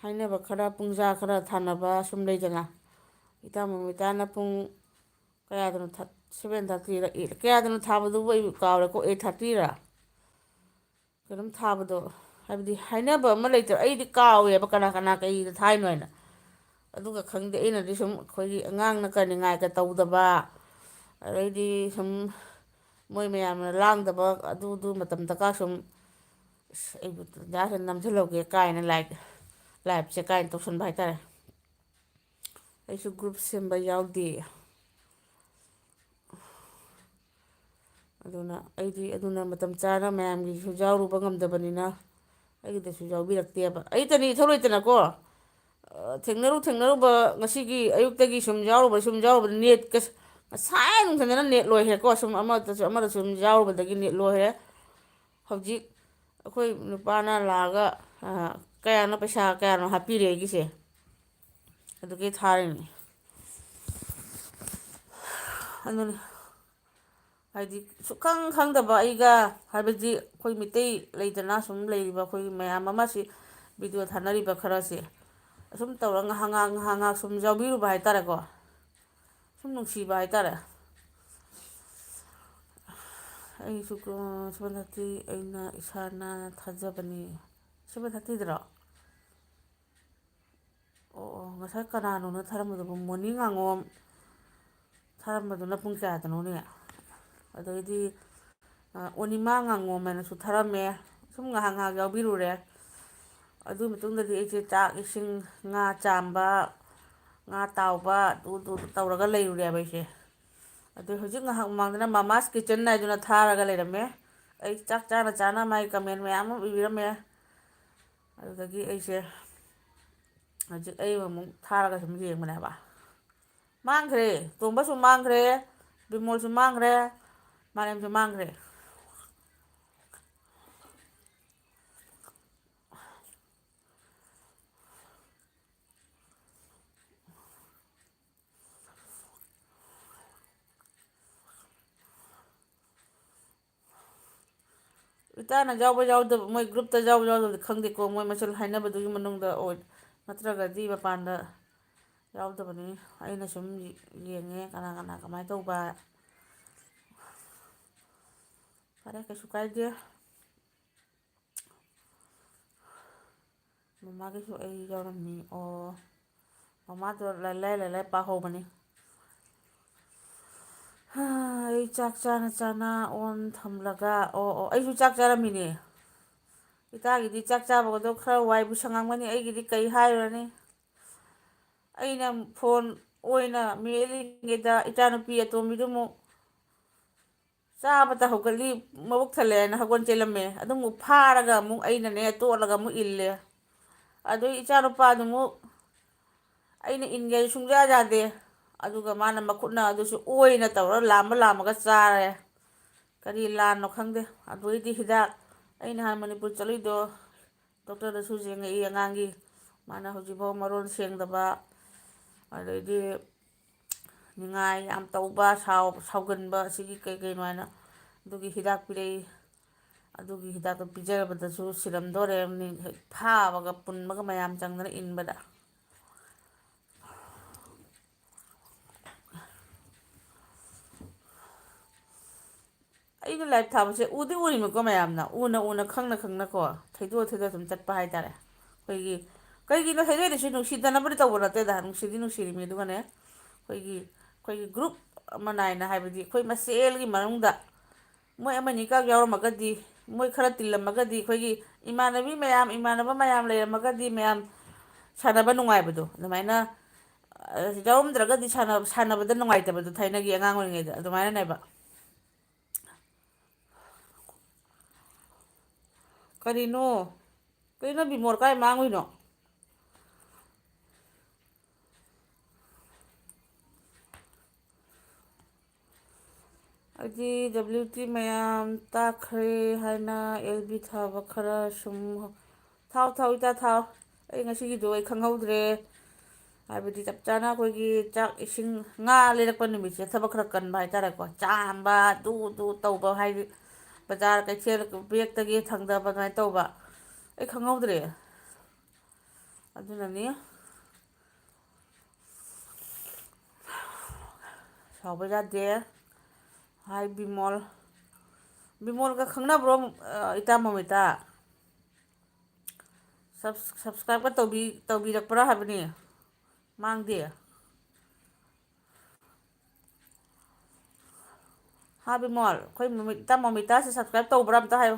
ꯍꯥꯏꯅꯕ ꯈꯔ, ꯄꯨꯡꯖꯥ ꯈꯔ ꯊꯥꯅꯕ ꯁꯨꯝ ꯂꯩꯗꯅ. ꯏꯇꯥ ꯃꯣꯃꯤꯇꯥꯅ ꯄꯨꯡ ꯀꯌꯥꯗꯅꯣ 7:30ꯔ ꯀꯌꯥꯗꯅꯣ ꯊꯥꯕꯗꯨꯕꯨ ꯑꯩꯕꯨ ꯀꯥꯎꯔꯦꯀꯣ. 8:30ꯔ ꯀꯩꯅꯣꯝ ꯊꯥꯕꯗꯣ. ꯍꯥꯏꯕꯗꯤ ꯍꯥꯏꯅꯕ ꯑꯃ ꯂꯩꯇ꯭ꯔꯣ. ꯑꯩꯗꯤ ꯀꯥꯎꯋꯦꯕ ꯀꯅꯥ ꯀꯅꯥ ꯀꯩꯗ ꯊꯥꯏꯅꯣ ꯍꯥꯏꯅ. ꯑꯗꯨꯒ ꯈꯪꯗꯦ. ꯑꯩꯅꯗꯤ ꯁꯨꯝ ꯑꯩꯈꯣꯏꯒꯤ ꯑꯉꯥꯡꯅ ꯀꯅꯤꯡꯉꯥꯏꯒ ꯇꯧꯗꯕ, ꯑꯗꯩꯗꯤ ꯁꯨꯝ ꯃꯣꯏ ꯃꯌꯥꯝꯅ ꯂꯥꯡꯗꯕ ꯑꯗꯨ ꯃꯇꯝꯗꯀ ꯁꯨꯝ ꯑꯩꯕꯨ ꯇꯟꯖꯥꯁꯤꯗ ꯅꯝꯁꯤꯜꯍꯧꯒꯦ ꯀꯥꯏꯅ ꯂꯥꯏꯚꯁꯦ ꯀꯥꯏꯅ ꯇꯧꯁꯟꯕ ꯍꯥꯏꯇꯥꯔꯦ. ꯑꯩꯁꯨ ꯒ꯭ꯔꯨꯞ ꯁꯦꯝꯕ ꯌꯥꯎꯗꯦ. ꯑꯗꯨꯅ ꯃꯇꯝ ꯆꯥꯅ ꯃꯌꯥꯝꯒꯤꯁꯨ ꯌꯥꯎꯔꯨꯕ ꯉꯝꯗꯕꯅꯤꯅ ꯑꯩꯒꯤꯗꯁꯨ ꯌꯥꯎꯕꯤꯔꯛꯇꯦꯕ. ꯑꯩꯇꯅꯤ ꯏꯊꯧ ꯂꯩꯇꯅꯀꯣ. ꯊꯦꯡꯅꯔꯨꯕ ꯉꯁꯤꯒꯤ ꯑꯌꯨꯛꯇꯒꯤ ꯁꯨꯝ ꯌꯥꯎꯔꯨꯕ ꯅꯦꯠꯀ ꯉꯁꯥꯏ ꯅꯨꯡꯊꯤꯟꯗꯅ ꯅꯦꯠ ꯂꯣꯏꯈ꯭ꯔꯦꯀꯣ. ꯁꯨꯝ ꯑꯃꯗ ꯁꯨꯝ ꯌꯥꯎꯔꯨꯕꯗꯒꯤ ꯅꯦꯠ ꯂꯣꯏꯈ꯭ꯔꯦ. ꯍꯧꯖꯤꯛ ꯑꯩꯈꯣꯏ ꯅꯨꯄꯥꯅ ꯂꯥꯛꯑꯒ ꯄꯩꯁꯥ ꯀꯌꯥꯅꯣ ꯍꯥꯞꯄꯤꯔꯦ ꯑꯩꯒꯤꯁꯦ. ꯑꯗꯨꯒꯤ ꯊꯥꯔꯤꯅꯤ. ꯑꯗꯨꯅꯤ ꯍꯥꯏꯗꯤ ꯁꯨꯛꯈꯪ ꯈꯪꯗꯕ ꯑꯩꯒ, ꯍꯥꯏꯕꯗꯤ ꯑꯩꯈꯣꯏ ꯃꯤꯇꯩ ꯂꯩꯗꯅ ꯁꯨꯝ ꯂꯩꯔꯤꯕ ꯑꯩꯈꯣꯏꯒꯤ ꯃꯌꯥꯝ ꯑꯃꯁꯤ ꯚꯤꯗꯤꯑꯣ ꯊꯥꯅꯔꯤꯕ ꯈꯔꯁꯦ ꯑꯁꯨꯝ ꯇꯧꯔꯒ ꯉꯥꯏꯍꯥꯛ ꯁꯨꯝ ꯌꯥꯎꯕꯤꯔꯨꯕ ꯍꯥꯏꯇꯥꯔꯦꯀꯣ. ꯁꯨꯝ ꯅꯨꯡꯁꯤꯕ ꯍꯥꯏꯇꯥꯔꯦ. ꯑꯩꯁꯨ 7:30 ꯑꯩꯅ ꯏꯁꯥꯅ ꯊꯥꯖꯕꯅꯤ. 7:30ꯗꯔꯣ? ꯑꯣ ꯉꯁꯥꯏ ꯀꯅꯥꯅꯣꯅ ꯊꯥꯔꯝꯕꯗꯨꯕꯨ? ꯃꯣꯅꯤ ꯉꯥꯉꯣꯝ ꯊꯥꯔꯝꯕꯗꯨꯅ ꯄꯨꯡ ꯀꯌꯥꯗꯅꯣꯅꯦ? ꯑꯗꯩꯗꯤ ꯑꯣꯅꯤꯃꯥ ꯉꯥꯉꯣꯝ ꯍꯥꯏꯅꯁꯨ ꯊꯥꯔꯝꯃꯦ. ꯁꯨꯝ ꯉꯥꯏꯍꯥꯛ ꯌꯥꯎꯕꯤꯔꯨꯔꯦ. ꯑꯗꯨ ꯃꯇꯨꯡꯗꯗꯤ ꯑꯩꯁꯦ ꯆꯥꯛ ꯏꯁꯤꯡ, ꯉꯥ ꯆꯥꯝꯕ, ꯉꯥ ꯇꯥꯎꯕ ꯑꯗꯨ ꯇꯧꯔꯒ ꯂꯩꯔꯨꯔꯦꯕ ꯑꯩꯁꯦ. ꯑꯗꯨ ꯍꯧꯖꯤꯛ ꯉꯥꯏꯍꯥꯛ ꯃꯃꯥꯡꯗꯅ ꯃꯃꯥꯁ ꯀꯤꯠꯆꯟ ꯍꯥꯏꯗꯨꯅ ꯊꯥꯔꯒ ꯂꯩꯔꯝꯃꯦ꯫ ꯑꯩ ꯆꯥꯛ ꯆꯥꯅ ꯃꯥꯒꯤ ꯀꯃꯦꯟ ꯃꯌꯥꯝ ꯑꯃ ꯏꯕꯤꯔꯝꯃꯦ꯫ ꯑꯗꯨꯗꯒꯤ ꯑꯩꯁꯦ ꯍꯧꯖꯤꯛ ꯑꯩ ꯑꯃꯨꯛ ꯊꯥꯔꯒ ꯁꯨꯝ ꯌꯦꯡꯕꯅꯦꯕ꯫ ꯃꯥꯡꯈ꯭ꯔꯦ. ꯇꯣꯝꯕꯁꯨ ꯃꯥꯡꯈ꯭ꯔꯦ, ꯕꯤꯃꯣꯜꯁꯨ ꯃꯥꯡꯈ꯭ꯔꯦ, ꯃꯥꯂꯦꯝꯁꯨ ꯃꯥꯡꯈ꯭ꯔꯦ꯫ ꯏꯇꯥꯅ ꯌꯥꯎꯕ ꯌꯥꯎꯗꯕ, ꯃꯣꯏ ꯒ꯭ꯔꯨꯞꯇ ꯌꯥꯎꯕ ꯌꯥꯎꯗꯕꯗꯤ ꯈꯪꯗꯦꯀꯣ. ꯃꯣꯏ ꯃꯁꯦꯜ ꯍꯥꯏꯅꯕꯗꯨꯒꯤ ꯃꯅꯨꯡꯗ ꯅꯠꯇ꯭ꯔꯒꯗꯤ ꯃꯄꯥꯟꯗ ꯌꯥꯎꯗꯕꯅꯤ ꯑꯩꯅ ꯁꯨꯝ ꯌꯦꯡꯉꯦ ꯀꯅꯥ ꯀꯅꯥ ꯀꯃꯥꯏꯅ ꯇꯧꯕ ꯐꯔꯦ ꯀꯩꯁꯨ ꯀꯥꯏꯗꯦ ꯃꯃꯥꯒꯤꯁꯨ ꯑꯩ ꯌꯥꯎꯔꯝꯃꯤ ꯑꯣ ꯃꯃꯥꯗꯣ ꯂꯥꯏ ꯄꯥꯍꯧꯕꯅꯤ ꯑꯩ ꯆꯥꯛ ꯆꯥꯅ ꯆꯥꯅ ꯑꯣꯟ ꯊꯝꯂꯒ ꯑꯣ ꯑꯩꯁꯨ ꯆꯥꯛ ꯆꯥꯔꯝꯃꯤꯅꯦ ꯏꯇꯥꯒꯤꯗꯤ ꯆꯥꯛ ꯆꯥꯕꯒꯗꯣ ꯈꯔ ꯋꯥꯏꯕꯨ ꯁꯪꯉꯝꯒꯅꯤ ꯑꯩꯒꯤꯗꯤ ꯀꯩ ꯍꯥꯏꯔꯨꯔꯅꯤ ꯑꯩꯅ ꯐꯣꯟ ꯑꯣꯏꯅ ꯃꯦꯠꯂꯤꯉꯩꯗ ꯏꯆꯥꯅꯨꯄꯤ ꯑꯇꯣꯝꯕꯤꯗꯨꯃꯨꯛ ꯆꯥꯕꯇ ꯍꯧꯒꯠꯂꯤ ꯃꯕꯨꯛ ꯊꯜꯂꯦꯅ ꯍꯧꯒꯠ ꯆꯦꯜꯂꯝꯃꯦ ꯑꯗꯨꯃꯨꯛ ꯐꯥꯔꯒ ꯑꯃꯨꯛ ꯑꯩꯅꯅꯦ ꯇꯣꯠꯂꯒ ꯑꯃꯨꯛ ꯏꯜꯂꯦ ꯑꯗꯨꯏ ꯏꯆꯥ ꯅꯨꯄꯥꯗꯨꯃꯨꯛ ꯑꯩꯅ ꯏꯟꯒꯦ ꯁꯨꯡꯌꯥ ꯌꯥꯗꯦ ꯑꯗꯨꯒ ꯃꯥꯅ ꯃꯈꯨꯠꯅ ꯑꯗꯨꯁꯨ ꯑꯣꯏꯅ ꯇꯧꯔ ꯂꯥꯝꯃꯒ ꯆꯥꯔꯦ ꯀꯔꯤ ꯂꯥꯟꯅꯣ ꯈꯪꯗꯦ ꯑꯗꯨꯗꯩꯗꯤ ꯍꯤꯗꯥꯛ ꯑꯩ ꯅꯍꯥꯟ ꯃꯅꯤꯄꯨꯔ ꯆꯠꯂꯨꯏꯗꯣ ꯗꯣꯛꯇꯔꯗꯁꯨ ꯌꯦꯡꯉꯛꯏ ꯑꯉꯥꯡꯒꯤ ꯃꯥꯅ ꯍꯧꯖꯤꯛꯐꯥꯎ ꯃꯔꯣꯟ ꯁꯦꯡꯗꯕ ꯑꯗꯩꯗꯤ ꯅꯤꯡꯉꯥꯏ ꯌꯥꯝ ꯇꯧꯕ ꯁꯥꯎꯒꯟꯕ ꯑꯁꯤꯒꯤ ꯀꯩꯅꯣ ꯍꯥꯏꯅ ꯑꯗꯨꯒꯤ ꯍꯤꯗꯥꯛ ꯄꯤꯔꯛꯏ ꯑꯗꯨꯒꯤ ꯍꯤꯗꯥꯛꯇꯣ ꯄꯤꯖꯔꯕꯗꯁꯨ ꯁꯤꯔꯝꯗꯣꯔꯦ ꯐꯥꯕꯒ ꯄꯨꯟꯕꯒ ꯃꯌꯥꯝ ꯆꯪꯗꯅ ꯏꯟꯕꯗ ꯑꯩꯅ ꯂꯥꯏꯞ ꯊꯥꯕꯁꯦ ꯎꯗꯤ ꯎꯔꯤꯃꯤꯀꯣ ꯃꯌꯥꯝꯅ ꯎꯅ ꯈꯪꯅꯀꯣ ꯊꯩꯗꯣꯛꯑ ꯁꯨꯝ ꯆꯠꯄ ꯍꯥꯏꯇꯥꯔꯦ ꯑꯩꯈꯣꯏꯒꯤ ꯀꯩꯒꯤꯅꯣ ꯊꯩꯗꯣꯛꯏꯗꯨꯁꯨ ꯅꯨꯡꯁꯤꯗꯅꯕꯗꯤ ꯇꯧꯕ ꯅꯠꯇꯦꯗ ꯅꯨꯡꯁꯤꯗꯤ ꯅꯨꯡꯁꯤꯔꯤꯅꯤ ꯑꯗꯨꯒꯅꯦ ꯑꯩꯈꯣꯏꯒꯤ ꯒ꯭ꯔꯨꯞ ꯑꯃ ꯅꯥꯏꯅ ꯍꯥꯏꯕꯗꯤ ꯑꯩꯈꯣꯏ ꯃꯁꯦꯜꯒꯤ ꯃꯅꯨꯡꯗ ꯃꯣꯏ ꯑꯃꯅꯤꯈꯛ ꯌꯥꯎꯔꯝꯃꯒꯗꯤ ꯃꯣꯏ ꯈꯔ ꯇꯤꯜꯂꯝꯃꯒꯗꯤ ꯑꯩꯈꯣꯏꯒꯤ ꯏꯃꯥꯟꯅꯕ ꯃꯌꯥꯝ ꯂꯩꯔꯝꯃꯒꯗꯤ ꯃꯌꯥꯝ ꯁꯥꯟꯅꯕ ꯅꯨꯡꯉꯥꯏꯕꯗꯣ ꯑꯗꯨꯃꯥꯏꯅ ꯌꯥꯎꯔꯝꯗ꯭ꯔꯒꯗꯤ ꯁꯥꯟꯅꯕꯗ ꯅꯨꯡꯉꯥꯏꯇꯕꯗꯣ ꯊꯥꯏꯅꯒꯤ ꯑꯉꯥꯡ ꯑꯣꯏꯔꯤꯉꯩꯗ ꯑꯗꯨꯃꯥꯏꯅꯅꯦꯕ ꯀꯔꯤꯅꯣ ꯀꯔꯤꯅꯣ ꯕꯤꯃꯣꯜ ꯀꯥꯏ ꯃꯥꯡꯉꯨꯏꯅꯣ ꯑꯩꯗꯤ ꯗꯕ꯭ꯂꯤꯎ ꯇꯤ ꯃꯌꯥꯝ ꯇꯥꯈ꯭ꯔꯦ ꯍꯥꯏꯅ ꯑꯦꯜ ꯕꯤ ꯊꯥꯕ ꯈꯔ ꯁꯨꯝ ꯊꯥꯎ ꯏꯇꯥ ꯊꯥꯎ ꯑꯩ ꯉꯁꯤꯒꯤꯗꯣ ꯑꯩ ꯈꯪꯍꯧꯗ꯭ꯔꯦ ꯍꯥꯏꯕꯗꯤ ꯆꯞ ꯆꯥꯅ ꯑꯩꯈꯣꯏꯒꯤ ꯆꯥꯛ ꯏꯁꯤꯡ ꯉꯥ ꯂꯩꯔꯛꯄ ꯅꯨꯃꯤꯠꯁꯦ ꯊꯕꯛꯈꯔ ꯀꯟꯕ ꯍꯥꯏꯇꯥꯔꯦꯀꯣ ꯆꯥꯝꯕ ꯑꯗꯨ ꯇꯧꯕ ꯍꯥꯏꯗꯤ ꯕꯖꯥꯔ ꯀꯩꯊꯦꯜ ꯕꯦꯛꯇꯒꯤ ꯊꯪꯗꯕ ꯑꯗꯨꯃꯥꯏꯅ ꯇꯧꯕ ꯑꯩ ꯈꯪꯍꯧꯗ꯭ꯔꯦ ꯑꯗꯨꯅꯅꯤ ꯁꯥꯎꯕ ꯌꯥꯗꯦ ꯍꯥꯏ ꯕꯤꯃꯣꯜ ꯕꯤꯃꯣꯜꯒ ꯈꯪꯅꯕ꯭ꯔꯣ ꯏꯇꯥ ꯃꯣꯃꯤꯇꯥ ꯁꯞꯁꯀ꯭ꯔꯥꯏꯞꯀ ꯇꯧꯕꯤꯔꯛꯄ꯭ꯔꯥ ꯍꯥꯏꯕꯅꯤ ꯃꯥꯡꯗꯦ ꯍꯥ ꯕꯤꯃꯣꯜ ꯑꯩꯈꯣꯏ ꯏꯇꯥ ꯃꯣꯃꯤꯇꯥꯁꯦ ꯁꯞꯁꯀ꯭ꯔꯥꯏꯞ ꯇꯧꯕ꯭ꯔꯥ ꯑꯝꯇ ꯍꯥꯏꯌꯨ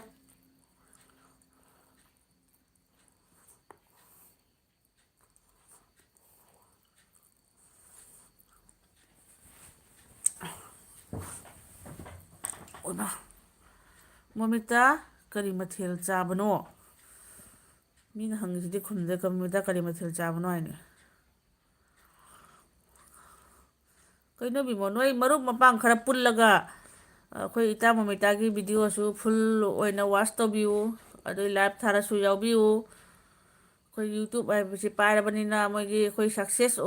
ꯑꯣꯏꯃꯥ ꯃꯣꯃꯤꯇꯥ ꯀꯔꯤ ꯃꯊꯦꯜ ꯆꯥꯕꯅꯣ ꯃꯤꯅ ꯍꯪꯉꯤꯁꯤꯗꯤ ꯈꯨꯝꯗꯦ ꯃꯣꯃꯤꯇꯥ ꯀꯔꯤ ꯃꯊꯦꯜ ꯆꯥꯕꯅꯣ ꯍꯥꯏꯅꯤ ꯀꯩꯅꯣ ꯕꯤꯃꯣꯜ ꯅꯣꯏ ꯃꯔꯨꯞ ꯃꯄꯥꯡ ꯈꯔ ꯄꯨꯜꯂꯒ ꯑꯩꯈꯣꯏ ꯏꯇꯥ ꯃꯣꯃꯤꯇꯥꯒꯤ ꯚꯤꯗꯤꯑꯣꯁꯨ ꯐꯨꯜ ꯑꯣꯏꯅ ꯋꯥꯆ ꯇꯧꯕꯤꯌꯨ ꯑꯗꯩ ꯂꯥꯏꯞ ꯊꯥꯔꯁꯨ ꯌꯥꯎꯕꯤꯌꯨ ꯑꯩꯈꯣꯏ ꯌꯨꯇꯨꯞ ꯍꯥꯏꯕꯁꯤ ꯄꯥꯏꯔꯕꯅꯤꯅ ꯃꯣꯏꯒꯤ ꯑꯩꯈꯣꯏ ꯁꯛꯁꯦꯁ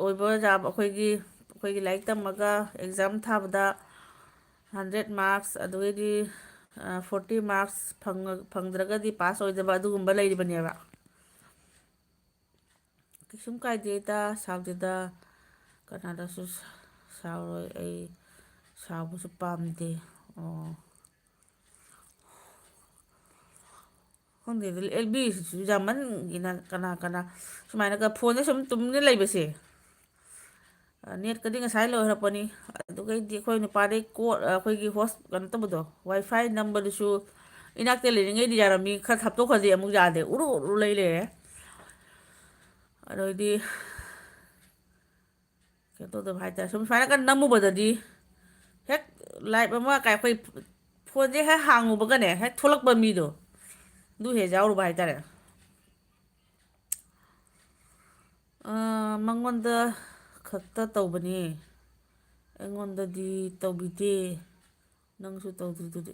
ꯑꯣꯏꯕ ꯌꯥꯕ ꯑꯩꯈꯣꯏꯒꯤ ꯂꯥꯏꯔꯤꯛ ꯇꯝꯃꯒ ꯑꯦꯛꯖꯥꯝ ꯊꯥꯕꯗ 100 ꯃꯥꯔꯛꯁ ꯑꯗꯨꯗꯒꯤꯗꯤ 40 ꯃꯥꯔꯛꯁ ꯐꯪꯗ꯭ꯔꯒꯗꯤ ꯄꯥꯁ ꯑꯣꯏꯗꯕ ꯑꯗꯨꯒꯨꯝꯕ ꯂꯩꯔꯤꯕꯅꯦꯕ ꯀꯩꯁꯨꯝ ꯀꯥꯏꯗꯦꯗ ꯁꯥꯎꯗꯦꯗ ꯀꯅꯥꯗꯁꯨ ꯁꯥꯎꯔꯣꯏ ꯑꯩ ꯁꯥꯎꯕꯁꯨ ꯄꯥꯝꯗꯦ ꯑꯣ ꯈꯪꯗꯦꯗ ꯑꯦꯜꯕꯤꯁꯤꯁꯨ ꯌꯥꯝꯃꯟꯒꯤꯅ ꯀꯅꯥ ꯁꯨꯃꯥꯏꯅꯒ ꯐꯣꯟꯁꯦ ꯁꯨꯝ ꯇꯨꯃꯤꯟꯅ ꯂꯩꯕꯁꯦ ꯅꯦꯠꯀꯗꯤ ꯉꯁꯥꯏ ꯂꯣꯏꯈ꯭ꯔꯄꯅꯤ ꯑꯗꯨꯒꯩꯗꯤ ꯑꯩꯈꯣꯏ ꯅꯨꯄꯥꯗꯩ ꯑꯩꯈꯣꯏꯒꯤ ꯀꯩꯅꯣ ꯇꯧꯕꯗꯣ ꯋꯥꯏ ꯐꯥꯏ ꯅꯝꯕꯗꯨꯁꯨ ꯏꯅꯥꯛꯇ ꯂꯩꯔꯤꯉꯩꯗꯤ ꯌꯥꯔꯝꯃꯤ ꯈꯔ ꯊꯥꯞꯇꯣꯛꯈ꯭ꯔꯗꯤ ꯑꯃꯨꯛ ꯌꯥꯗꯦ ꯎꯔꯨ ꯂꯩ ꯂꯩꯔꯦ ꯑꯗꯩꯗꯤ ꯀꯩꯅꯣ ꯇꯧꯗꯕ ꯍꯥꯏꯇꯥꯔꯦ ꯁꯨꯝ ꯁꯨꯃꯥꯏꯅ ꯀꯟꯅ ꯅꯝꯃꯨꯕꯗꯗꯤ ꯍꯦꯛ ꯂꯥꯏꯞ ꯑꯃ ꯑꯩꯈꯣꯏ ꯐꯣꯟꯁꯦ ꯍꯦꯛ ꯍꯥꯡꯉꯨꯕꯒꯅꯦ ꯍꯦꯛ ꯊꯣꯛꯂꯛꯄ ꯃꯤꯗꯣ ꯑꯗꯨ ꯍꯦꯛ ꯌꯥꯎꯔꯨꯕ ꯍꯥꯏꯇꯥꯔꯦ ꯃꯉꯣꯟꯗ ꯈꯛꯇ ꯇꯧꯕꯅꯤ ꯑꯩꯉꯣꯟꯗꯗꯤ ꯇꯧꯕꯤꯗꯦ ꯅꯪꯁꯨ ꯇꯧꯗ꯭ꯔꯤꯗꯨꯗꯤ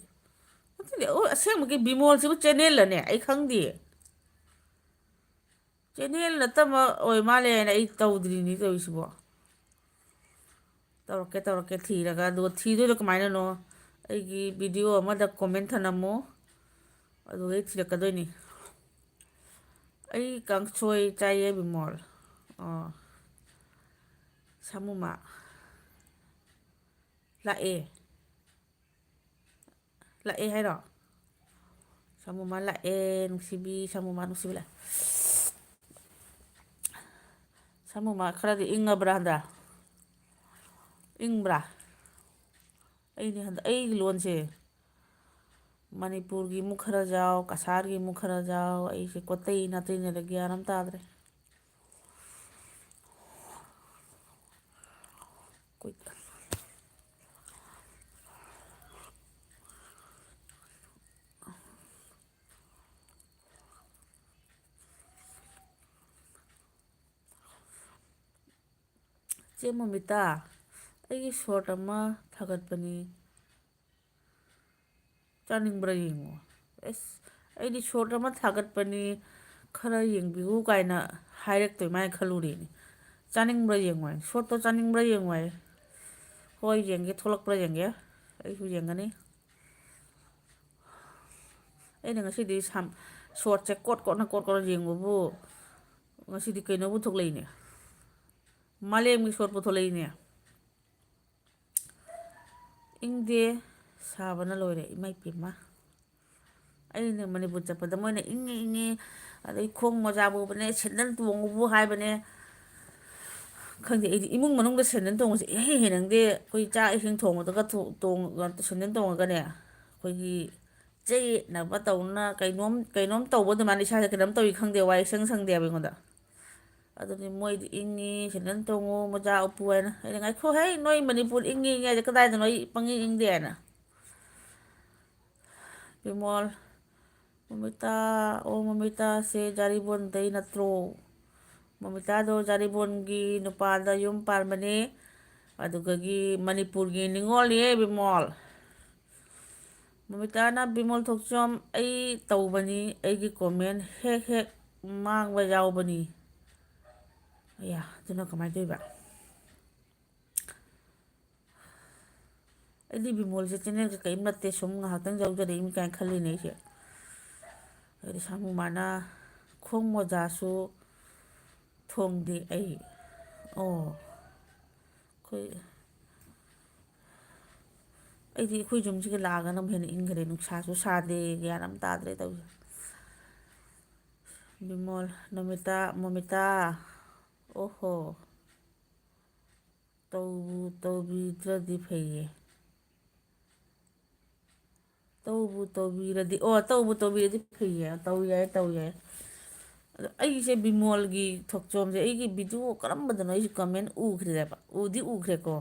ꯑꯗꯨꯗꯤ ꯑꯁꯦꯡꯕꯒꯤ ꯕꯤꯃꯣꯜꯁꯤꯕꯨ ꯆꯦꯟꯅꯦꯜꯂꯅꯦ ꯑꯩ ꯈꯪꯗꯦ ꯆꯦꯟꯅꯦꯜ ꯅꯠꯇꯕ ꯑꯣꯏ ꯃꯥꯜꯂꯦꯅ ꯑꯩ ꯇꯧꯗ꯭ꯔꯤꯅꯤ ꯇꯧꯔꯤꯁꯤꯕꯣ ꯇꯧꯔꯛꯀꯦ ꯊꯤꯔꯒ ꯑꯗꯨꯒ ꯊꯤꯗꯣꯏꯗꯣ ꯀꯃꯥꯏꯅꯅꯣ ꯑꯩꯒꯤ ꯚꯤꯗꯤꯑꯣ ꯑꯃꯗ ꯀꯣꯃꯦꯟ ꯊꯅꯝꯃꯨ ꯑꯗꯨꯗꯩ ꯊꯤꯔꯛꯀꯗꯣꯏꯅꯤ ꯑꯩ ꯀꯥꯡꯁꯣꯏ ꯆꯥꯏꯌꯦ ꯕꯤꯃꯣꯜ ꯑꯣ ꯁꯥꯃꯨꯃꯥ ꯂꯥꯛꯑꯦ ꯂꯥꯛꯑꯦ ꯍꯥꯏꯔꯣ ꯁꯥꯃꯨꯃꯥ ꯂꯥꯛꯑꯦ ꯅꯨꯡꯁꯤꯕꯤ ꯁꯥꯃꯨꯃꯥ ꯅꯨꯡꯁꯤꯕꯤ ꯂꯥꯛꯑꯦ ꯁꯥꯃꯨꯃꯥ ꯈꯔꯗꯤ ꯏꯪꯉꯕ꯭ꯔꯥ ꯍꯟꯗꯛ ꯏꯪꯕ꯭ꯔꯥ ꯑꯩꯗꯤ ꯍꯟꯗꯛ ꯑꯩꯒꯤ ꯂꯣꯟꯁꯦ ꯃꯅꯤꯄꯨꯔꯒꯤ ꯑꯃꯨꯛ ꯈꯔ ꯌꯥꯎ ꯀꯁꯥꯔꯒꯤ ꯑꯃꯨꯛ ꯈꯔ ꯌꯥꯎ ꯑꯩꯁꯦ ꯀꯣꯠꯇꯩ ꯅꯥꯇꯩꯅꯔ ꯒ꯭ꯌꯥꯟ ꯑꯃ ꯇꯥꯗ꯭ꯔꯦ ꯆꯦ ꯃꯣꯃꯤꯇꯥ ꯑꯩꯒꯤ ꯁꯣꯔꯠ ꯑꯃ ꯊꯥꯒꯠꯄꯅꯤ ꯆꯥꯅꯤꯡꯕ꯭ꯔꯥ ꯌꯦꯡꯉꯣ ꯑꯁ ꯑꯩꯗꯤ ꯁꯣꯔꯠ ꯑꯃ ꯊꯥꯒꯠꯄꯅꯤ ꯈꯔ ꯌꯦꯡꯕꯤꯌꯨ ꯀꯥꯏꯅ ꯍꯥꯏꯔꯛꯇꯣꯏ ꯃꯥꯏ ꯈꯜꯂꯨꯔꯦꯅꯦ ꯆꯥꯅꯤꯡꯕ꯭ꯔꯥ ꯌꯦꯡꯉꯣ ꯍꯥꯏ ꯁꯣꯔꯠꯇꯣ ꯆꯥꯅꯤꯡꯕ꯭ꯔꯥ ꯌꯦꯡꯉꯣ ꯍꯥꯏ ꯍꯣꯏ ꯌꯦꯡꯒꯦ ꯊꯣꯛꯂꯛꯄ꯭ꯔꯥ ꯌꯦꯡꯒꯦ ꯑꯩꯁꯨ ꯌꯦꯡꯒꯅꯤ ꯑꯩꯅ ꯉꯁꯤꯗꯤ ꯁꯣꯔꯠꯁꯦ ꯀꯣꯠ ꯀꯣꯠꯅ ꯌꯦꯡꯕꯕꯨ ꯉꯁꯤꯗꯤ ꯀꯩꯅꯣꯕꯨ ꯊꯣꯛꯂꯛꯏꯅꯦ ꯃꯥꯂꯦꯝꯒꯤ ꯁꯣꯔꯠ ꯄꯨꯊꯣꯛꯂꯛꯏꯅꯦ ꯏꯪꯗꯦ ꯁꯥꯕꯅ ꯂꯣꯏꯔꯦ ꯏꯃꯥꯏꯄꯦꯝꯃ ꯑꯩꯅ ꯃꯅꯤꯄꯨꯔ ꯆꯠꯄꯗ ꯃꯣꯏꯅ ꯏꯪꯉꯤ ꯏꯪꯉꯤ ꯑꯗꯩ ꯈꯣꯡ ꯃꯣꯖꯥ ꯄꯨꯕꯅꯦ ꯁꯦꯟꯗꯜ ꯇꯣꯡꯉꯨꯕꯨ ꯍꯥꯏꯕꯅꯦ ꯈꯪꯗꯦ ꯑꯩꯗꯤ ꯏꯃꯨꯡ ꯃꯅꯨꯡꯗ ꯁꯦꯟꯗꯜ ꯇꯣꯡꯕꯁꯦ ꯏꯍꯩ ꯍꯩꯅꯪꯗꯦ ꯑꯩꯈꯣꯏ ꯆꯥꯛ ꯏꯁꯤꯡ ꯊꯣꯡꯕꯗꯒ ꯁꯦꯟꯗꯜ ꯇꯣꯡꯉꯒꯅꯦ ꯑꯩꯈꯣꯏꯒꯤ ꯆꯌꯦꯠꯅꯕ ꯇꯧꯅ ꯀꯩꯅꯣꯝ ꯇꯧꯕ ꯑꯗꯨꯃꯥꯏꯅ ꯏꯁꯥꯁꯦ ꯀꯩꯅꯣꯝ ꯇꯧꯏ ꯈꯪꯗꯦ ꯋꯥꯏ ꯁꯪꯗꯦꯕ ꯑꯩꯉꯣꯟꯗ ꯑꯗꯨꯗꯤ ꯃꯣꯏꯗꯤ ꯏꯪꯉꯤ ꯁꯦꯟꯗꯜ ꯇꯣꯡꯉꯨ ꯃꯣꯖꯥ ꯎꯞꯄꯨ ꯍꯥꯏꯅ ꯑꯩꯅ ꯉꯥꯏꯈꯣꯍꯩ ꯅꯣꯏ ꯃꯅꯤꯄꯨꯔ ꯏꯪꯉꯤ ꯏꯪꯉꯤ ꯍꯥꯏꯁꯦ ꯀꯗꯥꯏꯗꯅꯣ ꯑꯩ ꯄꯪꯏꯪ ꯏꯪꯗꯦ ꯍꯥꯏꯅ ꯕꯤꯃꯣꯜ ꯃꯣꯃꯤꯇꯥ ꯑꯣ ꯃꯣꯃꯤꯇꯥꯁꯦ ꯖꯥꯔꯤꯕꯣꯟꯗꯩ ꯅꯠꯇ꯭ꯔꯣ ꯃꯣꯃꯤꯇꯥꯗꯣ ꯖꯥꯔꯤꯕꯣꯟꯒꯤ ꯅꯨꯄꯥꯗ ꯌꯨꯝ ꯄꯥꯟꯕꯅꯦ ꯑꯗꯨꯒꯒꯤ ꯃꯅꯤꯄꯨꯔꯒꯤ ꯅꯤꯡꯉꯣꯜꯅꯤꯍꯦ ꯕꯤꯃꯣꯜ ꯃꯣꯃꯤꯇꯥꯅ ꯕꯤꯃꯣꯜ ꯊꯣꯛꯆꯣꯝ ꯑꯩ ꯇꯧꯕꯅꯤ ꯑꯩꯒꯤ ꯀꯣꯃꯦꯟ ꯍꯦꯛ ꯍꯦꯛ ꯃꯥꯡꯕ ꯌꯥꯎꯕꯅꯤ ꯑꯌꯥ ꯑꯗꯨꯅ ꯀꯃꯥꯏꯅ ꯇꯧꯔꯤꯕ ꯑꯩꯗꯤ ꯕꯤꯃꯣꯜꯁꯦ ꯆꯦꯟꯅꯦꯜꯁꯦ ꯀꯔꯤꯝ ꯅꯠꯇꯦ ꯁꯨꯝ ꯉꯥꯏꯍꯥꯛꯇꯪ ꯌꯥꯎꯖꯔꯛꯏꯅꯤ ꯀꯥꯏꯅ ꯈꯜꯂꯤꯅꯦ ꯑꯩꯁꯦ ꯑꯗꯩ ꯁꯥꯃꯨꯃꯥꯅ ꯈꯣꯡ ꯃꯣꯖꯥꯁꯨ ꯊꯣꯡꯗꯦ ꯑꯩ ꯑꯣ ꯑꯩꯗꯤ ꯑꯩꯈꯣꯏ ꯌꯨꯝꯁꯤꯒ ꯂꯥꯛꯑꯒꯅ ꯑꯃꯨꯛ ꯍꯦꯟꯅ ꯏꯪꯈ꯭ꯔꯦ ꯅꯨꯡꯁꯥꯁꯨ ꯁꯥꯗꯦ ꯒ꯭ꯌꯥꯟ ꯑꯃ ꯇꯥꯗ꯭ꯔꯦ ꯇꯧꯔꯤꯁꯦ ꯕꯤꯃꯣꯜ ꯅꯣꯃꯤꯇꯥ ꯃꯣꯃꯤꯇꯥ ꯑꯣꯍꯣ ꯇꯧꯕꯨ ꯇꯧꯕꯤꯗ꯭ꯔꯗꯤ ꯐꯩꯌꯦ ꯇꯧꯕꯨ ꯇꯧꯕꯤꯔꯗꯤ ꯐꯩꯌꯦ ꯇꯧ ꯌꯥꯏ ꯑꯗꯣ ꯑꯩꯁꯦ ꯕꯤꯃꯣꯜꯒꯤ ꯊꯣꯛꯆꯣꯝꯁꯦ ꯑꯩꯒꯤ ꯚꯤꯗꯤꯑꯣ ꯀꯔꯝꯕꯗꯅꯣ ꯑꯩꯁꯨ ꯀꯃꯦꯟ ꯎꯈ꯭ꯔꯦꯕ ꯎꯗꯤ ꯎꯈ꯭ꯔꯦꯀꯣ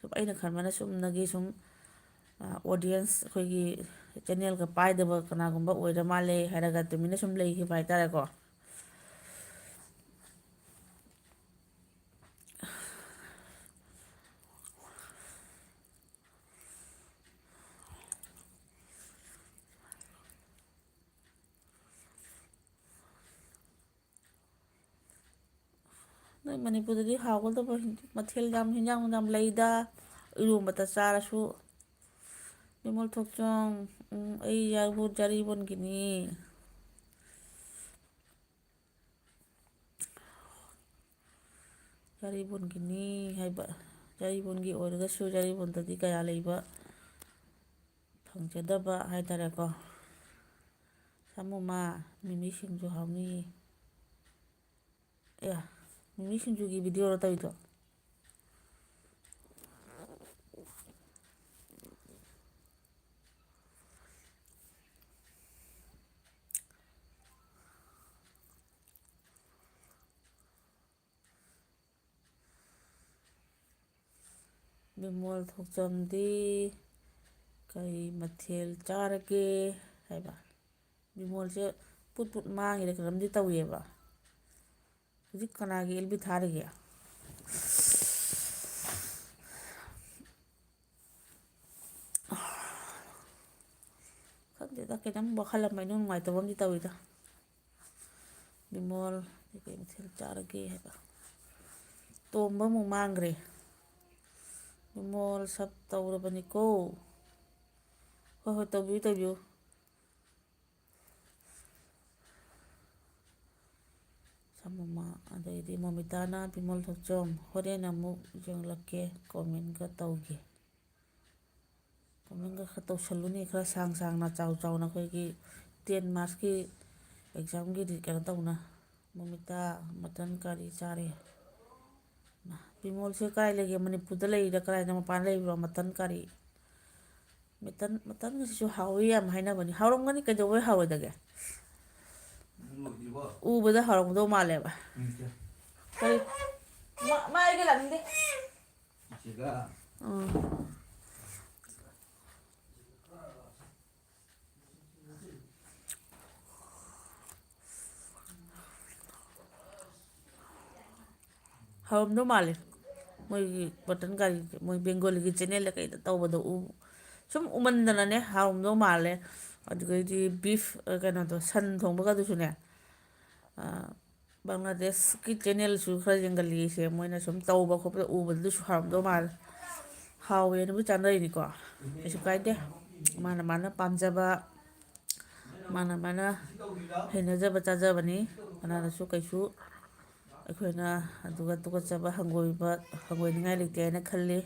ꯁꯨꯝ ꯑꯩꯅ ꯈꯟꯕꯅ ꯆꯨꯝꯅꯒꯤ ꯁꯨꯝ ꯑꯣꯗꯤꯌꯦꯟꯁ ꯑꯩꯈꯣꯏꯒꯤ ꯆꯦꯟꯅꯦꯜꯒ ꯄꯥꯏꯗꯕ ꯀꯅꯥꯒꯨꯝꯕ ꯑꯣꯏꯔ ꯃꯥꯜꯂꯦ ꯍꯥꯏꯔꯒ ꯇꯨꯃꯤꯟꯅ ꯁꯨꯝ ꯂꯩꯈꯤꯕ ꯍꯥꯏꯇꯥꯔꯦꯀꯣ ꯅꯣꯏ ꯃꯅꯤꯄꯨꯔꯗꯗꯤ ꯍꯥꯎꯒꯗꯕ ꯃꯊꯦꯜ ꯌꯥꯝ ꯍꯤꯟꯖꯥꯡ ꯌꯥꯝ ꯂꯩꯗ ꯏꯔꯣꯝꯕꯇ ꯆꯥꯔꯁꯨ ꯕꯤꯃꯣꯜ ꯊꯣꯛꯆꯣꯝ ꯑꯩ ꯖꯥꯔꯤꯕꯣꯟꯒꯤꯅꯤ ꯖꯥꯔꯤꯕꯣꯟꯒꯤꯅꯤ ꯍꯥꯏꯕ ꯖꯥꯔꯤꯕꯣꯟꯒꯤ ꯑꯣꯏꯔꯒꯁꯨ ꯖꯥꯔꯤꯕꯣꯟꯗꯗꯤ ꯀꯌꯥ ꯂꯩꯕ ꯐꯪꯖꯗꯕ ꯍꯥꯏꯇꯥꯔꯦꯀꯣ ꯁꯥꯃꯨꯃꯥ ꯃꯤꯃꯤ ꯁꯤꯡꯖꯨ ꯍꯥꯎꯅꯤ ꯑꯦ ꯃꯤꯃꯤ ꯁꯤꯡꯖꯨꯒꯤ ꯚꯤꯗꯤꯑꯣꯔꯣ ꯇꯧꯔꯤꯗꯣ ꯕꯤꯃꯣꯜ ꯊꯣꯛꯆꯣꯝꯗꯤ ꯀꯔꯤ ꯃꯊꯦꯜ ꯆꯥꯔꯒꯦ ꯍꯥꯏꯕ ꯕꯤꯃꯣꯜꯁꯦ ꯄꯨꯠ ꯄꯨꯠ ꯃꯥꯡꯉꯤꯔ ꯀꯩꯅꯣꯝꯗꯤ ꯇꯧꯏꯦꯕ ꯍꯧꯖꯤꯛ ꯀꯅꯥꯒꯤ ꯑꯦꯜꯕꯤ ꯊꯥꯔꯤꯒꯦ ꯈꯪꯗꯦꯗ ꯈꯤꯇꯪ ꯋꯥꯈꯜ ꯑꯃ ꯏꯅꯨꯡ ꯅꯨꯡꯉꯥꯏꯇꯕ ꯑꯃꯗꯤ ꯇꯧꯋꯤꯗ ꯕꯤꯃꯣꯜ ꯀꯩ ꯃꯊꯦꯜ ꯆꯥꯔꯒꯦ ꯍꯥꯏꯕ ꯇꯣꯝꯕ ꯑꯃꯨꯛ ꯃꯥꯡꯈ꯭ꯔꯦ ꯕꯤꯃꯣꯜ ꯁꯞ ꯇꯧꯔꯕꯅꯤꯀꯣ ꯍꯣꯏ ꯍꯣꯏ ꯇꯧꯕꯤꯌꯨ ꯁꯥꯃꯨꯃꯥ ꯑꯗꯩꯗꯤ ꯃꯣꯃꯤꯇꯥꯅ ꯕꯤꯃꯣꯜ ꯊꯣꯛꯆꯣꯝ ꯍꯣꯔꯦꯟ ꯑꯃꯨꯛ ꯌꯦꯡꯂꯛꯀꯦ ꯀꯣꯃꯦꯟꯒ ꯇꯧꯒꯦ ꯀꯣꯃꯦꯟꯒ ꯈꯔ ꯇꯧꯁꯜꯂꯨꯅꯤ ꯈꯔ ꯁꯥꯡ ꯁꯥꯡꯅ ꯆꯥꯎ ꯆꯥꯎꯅ ꯑꯩꯈꯣꯏꯒꯤ 10 ꯃꯥꯔꯛꯁꯀꯤ ꯑꯦꯛꯖꯥꯝꯒꯤꯗꯤ ꯀꯩꯅꯣ ꯇꯧꯅ ꯃꯣꯃꯤꯇꯥ ꯃꯇꯟ ꯀꯔꯤ ꯆꯥꯔꯦ ꯕꯤꯃꯣꯜꯁꯦ ꯀꯥꯏ ꯂꯩꯒꯦ ꯃꯅꯤꯄꯨꯔꯗ ꯂꯩꯔꯤꯔ ꯀꯗꯥꯏꯗ ꯃꯄꯥꯟ ꯂꯩꯕ꯭ꯔꯣ ꯃꯇꯟ ꯀꯔꯤ ꯃꯇꯟꯒꯁꯤꯁꯨ ꯍꯥꯎꯋꯤ ꯌꯥꯝ ꯍꯥꯏꯅꯕꯅꯤ ꯍꯥꯎꯔꯝꯒꯅꯤ ꯀꯩꯗꯧꯕꯩ ꯍꯥꯎꯔꯣꯏꯗꯒꯦ ꯎꯕꯗ ꯍꯥꯎꯔꯝꯒꯗꯧ ꯃꯥꯜꯂꯦꯕ ꯀꯔꯤ ꯃꯥ ꯑꯩꯒ ꯂꯥꯛꯅꯤꯡꯗꯦ ꯍꯥꯎꯔꯝꯗꯧ ꯃꯥꯜꯂꯦ ꯃꯣꯏꯒꯤ ꯃꯇꯟ ꯀꯔꯤ ꯃꯣꯏ ꯕꯦꯡꯒꯣꯂꯤꯒꯤ ꯆꯦꯅꯦꯜꯗ ꯀꯩꯗ ꯇꯧꯕꯗꯣ ꯁꯨꯝ ꯎꯃꯟꯗꯅꯅꯦ ꯍꯥꯎꯔꯝꯗꯧ ꯃꯥꯜꯂꯦ ꯑꯗꯨꯗꯩꯗꯤ ꯕꯤꯐ ꯀꯩꯅꯣꯗꯣ ꯁꯟ ꯊꯣꯡꯕꯒꯗꯨꯁꯨꯅꯦ ꯕꯪꯒ꯭ꯂꯥꯗꯦꯁꯀꯤ ꯆꯦꯅꯦꯜꯁꯨ ꯈꯔ ꯌꯦꯡꯒꯜꯂꯤꯁꯦ ꯃꯣꯏꯅ ꯁꯨꯝ ꯇꯧꯕ ꯈꯣꯠꯄꯗ ꯎꯕꯗꯨꯁꯨ ꯍꯥꯎꯔꯝꯗꯧ ꯃꯥꯜꯂꯦ ꯍꯥꯎꯋꯦꯅꯕꯨ ꯆꯥꯅꯔꯤꯅꯤꯀꯣ ꯀꯩꯁꯨ ꯀꯥꯏꯗꯦ ꯃꯥꯅ ꯃꯥꯅ ꯄꯥꯝꯖꯕ ꯃꯥꯅ ꯃꯥꯅ ꯍꯩꯅꯖꯕ ꯆꯥꯖꯕꯅꯤ ꯀꯅꯥꯅꯁꯨ ꯀꯩꯁꯨ ꯑꯩꯈꯣꯏꯅ ꯑꯗꯨꯒ ꯇꯨꯀꯠꯆꯕ ꯍꯪꯒꯣꯏꯅꯤꯡꯉꯥꯏ ꯂꯩꯇꯦ ꯍꯥꯏꯅ ꯈꯜꯂꯤ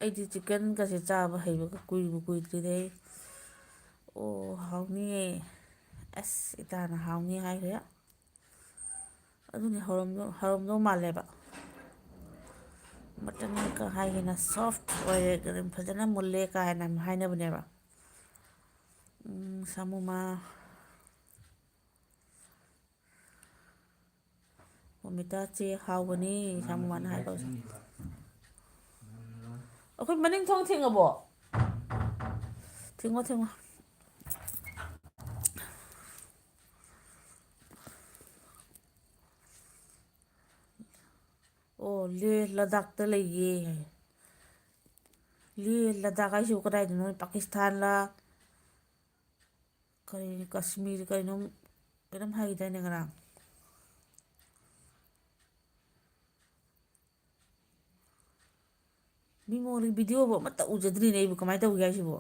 ꯑꯩꯗꯤ ꯆꯤꯛꯀꯟꯒꯁꯦ ꯆꯥꯕ ꯍꯩꯕꯒ ꯀꯨꯏꯗ꯭ꯔꯤꯗꯤ ꯑꯩ ꯑꯣ ꯍꯥꯎꯅꯤꯌꯦ ꯑꯁ ꯏꯇꯥꯅ ꯍꯥꯎꯅꯤ ꯍꯥꯏꯈ꯭ꯔꯦ ꯑꯗꯨꯅꯤ ꯍꯥꯎꯔꯝꯗꯧ ꯃꯥꯜꯂꯦꯕ ꯃꯇꯟꯒ ꯍꯥꯏꯒꯦꯅ ꯁꯣꯐ ꯑꯣꯏꯔꯦ ꯐꯖꯅ ꯃꯨꯜꯂꯦ ꯀꯥꯏꯅ ꯍꯥꯏꯅꯕꯅꯦꯕ ꯁꯥꯃꯨꯃꯥ ꯃꯣꯃꯤꯇꯥ ꯆꯦ ꯍꯥꯎꯕꯅꯤ ꯁꯥꯃꯨꯃꯥꯅ ꯍꯥꯏꯕ ꯑꯩꯈꯣꯏ ꯃꯅꯤꯡ ꯊꯣꯡ ꯊꯤꯡꯉꯕꯣ ꯊꯤꯡꯉꯣ ꯑꯣ ꯂꯦ ꯂꯗꯥꯛꯇ ꯂꯩꯌꯦ ꯂꯦ ꯂꯗꯥꯛ ꯍꯥꯏꯁꯤꯕꯨ ꯀꯗꯥꯏꯗꯅꯣ ꯄꯥꯀꯤꯁꯇꯥꯟꯂ ꯀꯔꯤ ꯀꯥꯁꯃꯤꯔ ꯀꯩꯅꯣꯝ ꯍꯥꯏꯈꯤꯗꯥꯏꯅꯦ ꯉꯔꯥꯡ ꯕꯤꯃꯣꯜꯒꯤ ꯚꯤꯗꯤꯑꯣꯕꯨ ꯑꯃꯠꯇ ꯎꯖꯗ꯭ꯔꯤꯅꯦ ꯑꯩꯕꯨ ꯀꯃꯥꯏꯅ ꯇꯧꯒꯦ ꯍꯥꯏꯁꯤꯕꯣ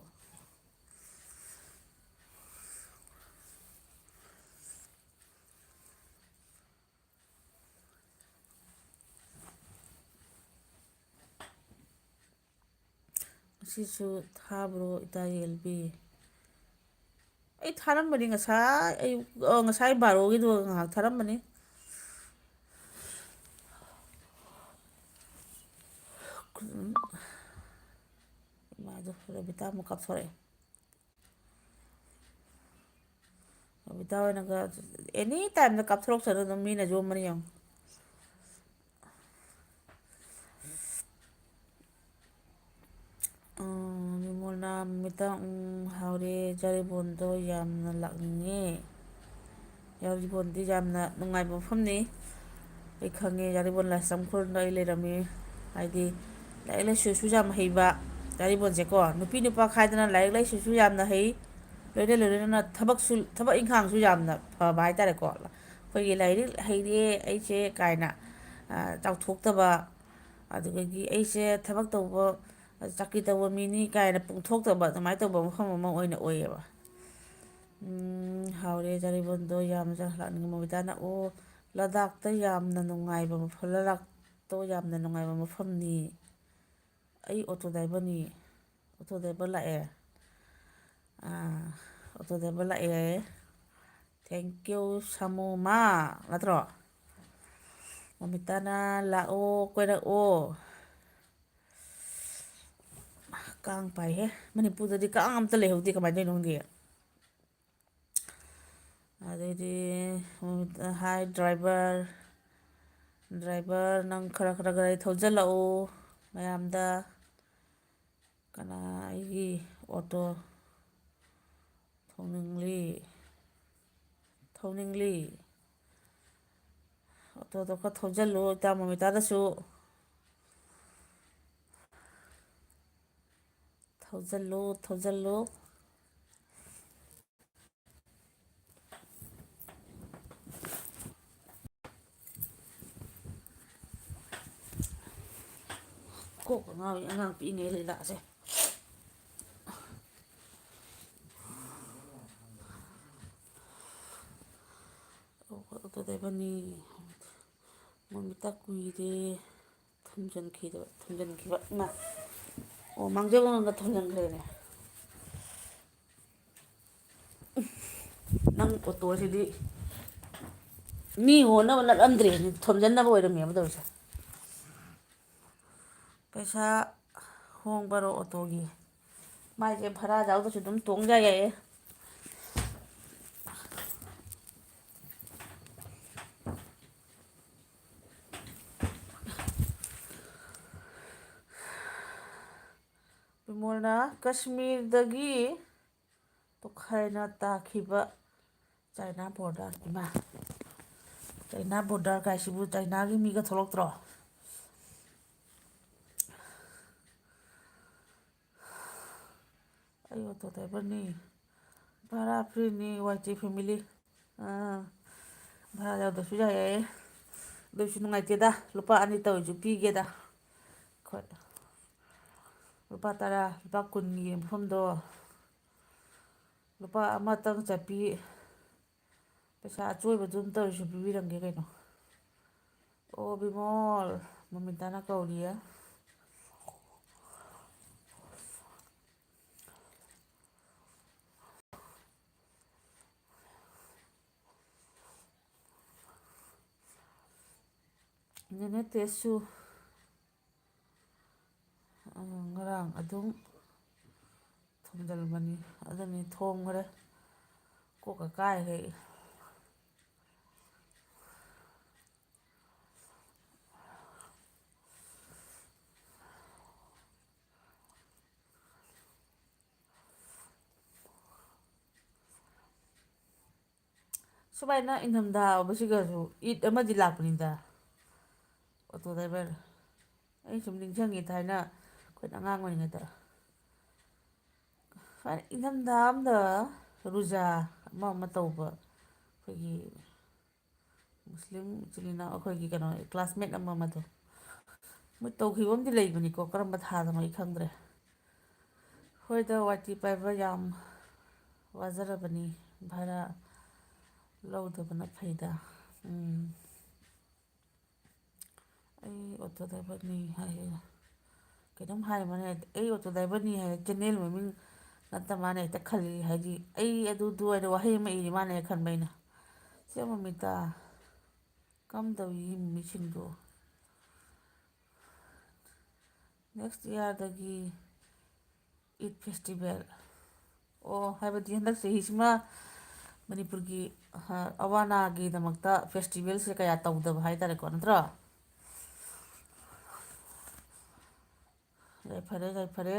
ꯑꯁꯤꯁꯨ ꯊꯥꯕ꯭ꯔꯣ ꯏꯇꯥ ꯌꯦꯜꯕꯤ ꯑꯩ ꯊꯥꯔꯝꯕꯅꯤ ꯉꯁꯥꯏ ꯑꯌꯨꯛ ꯉꯁꯥꯏ ꯕꯥꯔꯣꯒꯤꯗꯣ ꯉꯥꯏꯍꯥꯛ ꯊꯥꯔꯝꯕꯅꯤ ꯏꯃꯥꯗꯣ ꯔꯕꯤꯇꯥ ꯑꯃꯨꯛ ꯀꯥꯞꯊꯣꯔꯛꯑꯦ ꯔꯕꯤꯇꯥ ꯑꯣꯏꯅꯒ ꯑꯦꯅꯤ ꯇꯥꯏꯝꯗ ꯀꯥꯞꯊꯣꯔꯛꯆꯅꯨ ꯑꯗꯨꯝ ꯃꯤꯅ ꯌꯣꯝꯕꯅꯤ ꯌꯦꯡꯉꯨ ꯕꯤꯃꯣꯜꯅ ꯃꯃꯤꯇꯥ ꯍꯥꯎꯔꯦ ꯌꯥꯏꯔꯤꯄꯣꯟꯗꯣ ꯌꯥꯝꯅ ꯂꯥꯛꯅꯤꯡꯉꯦ ꯌꯥꯏꯔꯤꯄꯣꯟꯗꯤ ꯌꯥꯝꯅ ꯅꯨꯡꯉꯥꯏꯕ ꯃꯐꯝꯅꯤ ꯑꯩ ꯈꯪꯉꯦ ꯌꯥꯏꯔꯤꯄꯣꯟ ꯂꯥꯏꯁ꯭ꯔꯝ ꯈꯨꯔꯨꯡꯗ ꯑꯩ ꯂꯩꯔꯝꯃꯤ ꯍꯥꯏꯗꯤ ꯂꯥꯏꯔꯤꯛ ꯂꯥꯏꯁꯨꯁꯨ ꯌꯥꯝ ꯍꯩꯕ ꯌꯥꯏꯔꯤꯄꯣꯟꯁꯦꯀꯣ ꯅꯨꯄꯤ ꯅꯨꯄꯥ ꯈꯥꯏꯗꯅ ꯂꯥꯏꯔꯤꯛ ꯂꯥꯏꯁꯨꯁꯨ ꯌꯥꯝꯅ ꯍꯩ ꯂꯣꯏꯅꯅ ꯊꯕꯛ ꯏꯪꯈꯥꯡꯁꯨ ꯌꯥꯝꯅ ꯐꯕ ꯍꯥꯏꯇꯥꯔꯦꯀꯣ ꯑꯩꯈꯣꯏꯒꯤ ꯂꯥꯏꯔꯤꯛ ꯍꯩꯔꯦ ꯑꯩꯁꯦ ꯀꯥꯏꯅ ꯆꯥꯎꯊꯣꯛꯇꯕ ꯑꯗꯨꯗꯒꯤ ꯑꯩꯁꯦ ꯊꯕꯛ ꯇꯧꯕ ꯆꯥꯀ꯭ꯔꯤ ꯇꯧꯕ ꯃꯤꯅꯤ ꯀꯥꯏꯅ ꯄꯣꯡꯊꯣꯛꯇꯕ ꯑꯗꯨꯃꯥꯏꯅ ꯇꯧꯕ ꯃꯐꯝ ꯑꯃ ꯑꯣꯏꯅ ꯑꯣꯏꯌꯦꯕ ꯍꯥꯎꯔꯦ ꯌꯥꯏꯔꯤꯄꯣꯟꯗꯣ ꯌꯥꯝꯅ ꯂꯥꯛꯅꯤꯡꯉꯦ ꯃꯣꯃꯤꯇꯥꯅ ꯑꯣ ꯂꯗꯥꯛꯇ ꯌꯥꯝꯅ ꯅꯨꯡꯉꯥꯏꯕ ꯃꯐꯝ ꯂꯗꯥꯛꯇꯣ ꯌꯥꯝꯅ ꯅꯨꯡꯉꯥꯏꯕ ꯃꯐꯝꯅꯤ ꯑꯩ ꯑꯣꯇꯣ ꯗ꯭ꯔꯥꯏꯚꯔꯅꯤ ꯑꯣꯇꯣ ꯗ꯭ꯔꯥꯏꯚꯔ ꯂꯥꯛꯑꯦ ꯑꯣꯇꯣ ꯗ꯭ꯔꯥꯏꯚꯔ ꯂꯥꯛꯑꯦ ꯊꯦꯡꯀ꯭ꯌꯨ ꯁꯥꯃꯨꯃꯥ ꯅꯠꯇ꯭ꯔꯣ ꯃꯣꯃꯤꯇꯥꯅ ꯂꯥꯛꯑꯣ ꯀꯣꯏꯔꯛꯑꯣ ꯀꯥꯡ ꯄꯥꯏꯍꯦ ꯃꯅꯤꯄꯨꯔꯗꯗꯤ ꯀꯥꯡ ꯑꯝꯇ ꯂꯩꯍꯧꯗꯦ ꯀꯃꯥꯏꯅ ꯇꯧꯔꯤꯅꯣ ꯈꯪꯗꯦ ꯑꯗꯩꯗꯤ ꯍꯥꯏ ꯗ꯭ꯔꯥꯏꯚꯔ ꯅꯪ ꯈꯔ ꯒꯥꯔꯤ ꯊꯧꯖꯤꯜꯂꯛꯎ ꯃꯌꯥꯝꯗ ꯀꯅꯥ ꯑꯩꯒꯤ ꯑꯣꯇꯣ ꯊꯧꯅꯤꯡꯂꯤ ꯑꯣꯇꯣꯗꯣ ꯈꯔ ꯊꯧꯖꯤꯜꯂꯨ ꯏꯇꯥ ꯃꯣꯃꯤꯇꯥꯗꯁꯨ ꯊꯧꯖꯤꯜꯂꯨ ꯀꯣꯛꯀ ꯉꯥꯎꯏ ꯑꯉꯥꯡ ꯄꯤꯛꯏꯉꯩ ꯂꯤꯂꯥꯁꯦ ꯑꯣꯇꯣꯗ꯭ꯔꯥꯏꯚꯔꯅꯤ ꯃꯃꯤꯇꯥ ꯀꯨꯏꯔꯦ ꯊꯨꯝꯖꯤꯟꯈꯤꯕ ꯏꯃꯥ ꯑꯣ ꯃꯥꯡꯖꯧꯅꯅ ꯊꯨꯝꯖꯤꯟꯈ꯭ꯔꯦꯅꯦ ꯅꯪ ꯑꯣꯇꯣꯁꯤꯗꯤ ꯃꯤ ꯍꯣꯟꯅꯕ ꯅꯠꯂꯝꯗ꯭ꯔꯦꯅꯦ ꯊꯣꯝꯖꯤꯟꯅꯕ ꯑꯣꯏꯔꯝꯃꯦꯕ ꯇꯧꯔꯤꯁꯦ ꯄꯩꯁꯥ ꯍꯣꯡꯕꯔꯣ ꯑꯣꯇꯣꯒꯤ ꯃꯥꯏꯁꯦ ꯚꯔꯥ ꯌꯥꯎꯗꯁꯨ ꯑꯗꯨꯝ ꯇꯣꯡ ꯌꯥꯏꯌꯦ ꯕꯤꯃꯣꯜꯅ ꯀꯥꯁꯃꯤꯔꯗꯒꯤ ꯇꯣꯈꯥꯏꯅ ꯇꯥꯈꯤꯕ ꯆꯥꯏꯅꯥ ꯕꯣꯔꯗꯔ ꯏꯃꯥ ꯆꯥꯏꯅꯥ ꯕꯣꯔꯗꯔ ꯀꯥꯏꯁꯤꯕꯨ ꯆꯥꯏꯅꯥꯒꯤ ꯃꯤꯒ ꯊꯣꯛꯂꯛꯇ꯭ꯔꯣ ꯑꯩ ꯑꯣꯇꯣ ꯗ꯭राꯏꯚꯔꯅꯤ ꯚꯔꯥ ꯐ꯭ꯔꯤꯅꯤ ꯋꯥꯏ ꯇꯤ ꯐꯦꯃꯤꯂꯤ ꯚꯔꯥ ꯌꯥꯎꯗꯁꯨ ꯌꯥꯏꯌꯦ ꯑꯗꯨꯏꯁꯨ ꯅꯨꯡꯉꯥꯏꯇꯦꯗ ꯂꯨꯄꯥ 2 ꯇꯧꯔꯤꯁꯨ ꯄꯤꯒꯦꯗ ꯑꯩꯈꯣꯏ ꯂꯨꯄꯥ 10 ꯂꯨꯄꯥ 20ꯒꯤ ꯃꯐꯝꯗꯣ ꯂꯨꯄꯥ 1 ꯆꯠꯄꯤ ꯄꯩꯁꯥ ꯑꯆꯣꯏꯕꯗꯨ ꯑꯗꯨꯝ ꯇꯧꯔꯤꯁꯨ ꯄꯤꯕꯤꯔꯝꯒꯦ ꯀꯩꯅꯣ ꯑꯣ ꯕꯤꯃꯣꯜ ꯃꯃꯤꯇꯥꯅ ꯀꯧꯔꯤꯌꯦ ꯅꯦꯅꯦ ꯇꯦꯁꯁꯨ ꯉꯔꯥꯡ ꯑꯗꯨꯝ ꯊꯣꯝꯖꯤꯟꯕꯅꯤ ꯑꯗꯨꯅꯤ ꯊꯣꯝꯈ꯭ꯔꯦ ꯀꯣꯛꯀ ꯀꯥꯏꯈꯩ ꯁꯨꯃꯥꯏꯅ ꯏꯪꯊꯝꯊꯥ ꯑꯣꯏꯕꯁꯤꯒꯁꯨ ꯏꯠ ꯑꯃꯗꯤ ꯂꯥꯛꯄꯅꯤꯗ ꯑꯣꯇꯣ ꯗ꯭ꯔꯥꯏꯚꯔ ꯑꯩ ꯁꯨꯝ ꯅꯤꯡꯁꯤꯡꯉꯤ ꯊꯥꯏꯅ ꯑꯩꯈꯣꯏꯅ ꯑꯉꯥꯡ ꯑꯣꯏꯔꯤꯉꯩꯗ ꯁꯨꯃꯥꯏꯅ ꯏꯪꯊꯝꯊꯥ ꯑꯃꯗ ꯔꯨꯖꯥ ꯑꯃ ꯇꯧꯕ ꯑꯩꯈꯣꯏꯒꯤ ꯃꯨꯁꯂꯤꯝ ꯏꯆꯤꯜ ꯏꯅꯥꯎ ꯑꯩꯈꯣꯏꯒꯤ ꯀꯩꯅꯣ ꯀ꯭ꯂꯥꯁꯃꯦꯠ ꯑꯃꯗꯣ ꯃꯣꯏ ꯇꯧꯈꯤꯕ ꯑꯃꯗꯤ ꯂꯩꯕꯅꯤꯀꯣ ꯀꯔꯝꯕ ꯊꯥꯗꯅꯣ ꯑꯩ ꯈꯪꯗ꯭ꯔꯦ ꯍꯣꯏꯗ ꯋꯥꯇꯤ ꯄꯥꯏꯕ ꯌꯥꯝ ꯋꯥꯖꯔꯕꯅꯤ ꯚꯔꯥ ꯂꯧꯗꯕꯅ ꯐꯩꯗ ꯑꯩ ꯑꯣꯇꯣ ꯗ꯭ꯔꯥꯏꯚꯔꯅꯤ ꯍꯥꯏꯌꯦ ꯀꯩꯅꯣꯝ ꯍꯥꯏꯕꯅꯦ ꯑꯩ ꯑꯣꯇꯣ ꯗ꯭ꯔꯥꯏꯚꯔꯅꯤ ꯍꯥꯏꯌꯦ ꯆꯦꯟꯅꯦꯜ ꯃꯃꯤꯡ ꯅꯠꯇ ꯃꯥꯅ ꯍꯦꯛꯇ ꯈꯜꯂꯤ ꯍꯥꯏꯗꯤ ꯑꯩ ꯑꯗꯨꯗꯨ ꯑꯣꯏꯅ ꯋꯥꯍꯩ ꯑꯃ ꯏꯔꯤ ꯃꯥꯅ ꯍꯦꯛ ꯈꯟꯕ ꯑꯩꯅ ꯆꯦ ꯃꯃꯤꯇꯥ ꯀꯝꯗꯧꯏ ꯃꯤꯁꯤꯡꯗꯣ ꯅꯦꯛꯁ ꯏꯌꯥꯔꯗꯒꯤ ꯏꯠ ꯐꯦꯁꯇꯤꯚꯦꯜ ꯑꯣ ꯍꯥꯏꯕꯗꯤ ꯍꯟꯗꯛ ꯆꯍꯤꯁꯤꯃ ꯃꯅꯤꯄꯨꯔꯒꯤ ꯑꯋꯥ ꯑꯅꯥꯒꯤꯗꯃꯛꯇ ꯐꯦꯁꯇꯤꯚꯦꯜꯁꯦ ꯀꯌꯥ ꯇꯧꯗꯕ ꯍꯥꯏꯇꯥꯔꯦꯀꯣ ꯅꯠꯇ꯭ꯔꯣ ꯌꯥꯏꯐꯔꯦ ꯌꯥꯏꯐꯔꯦ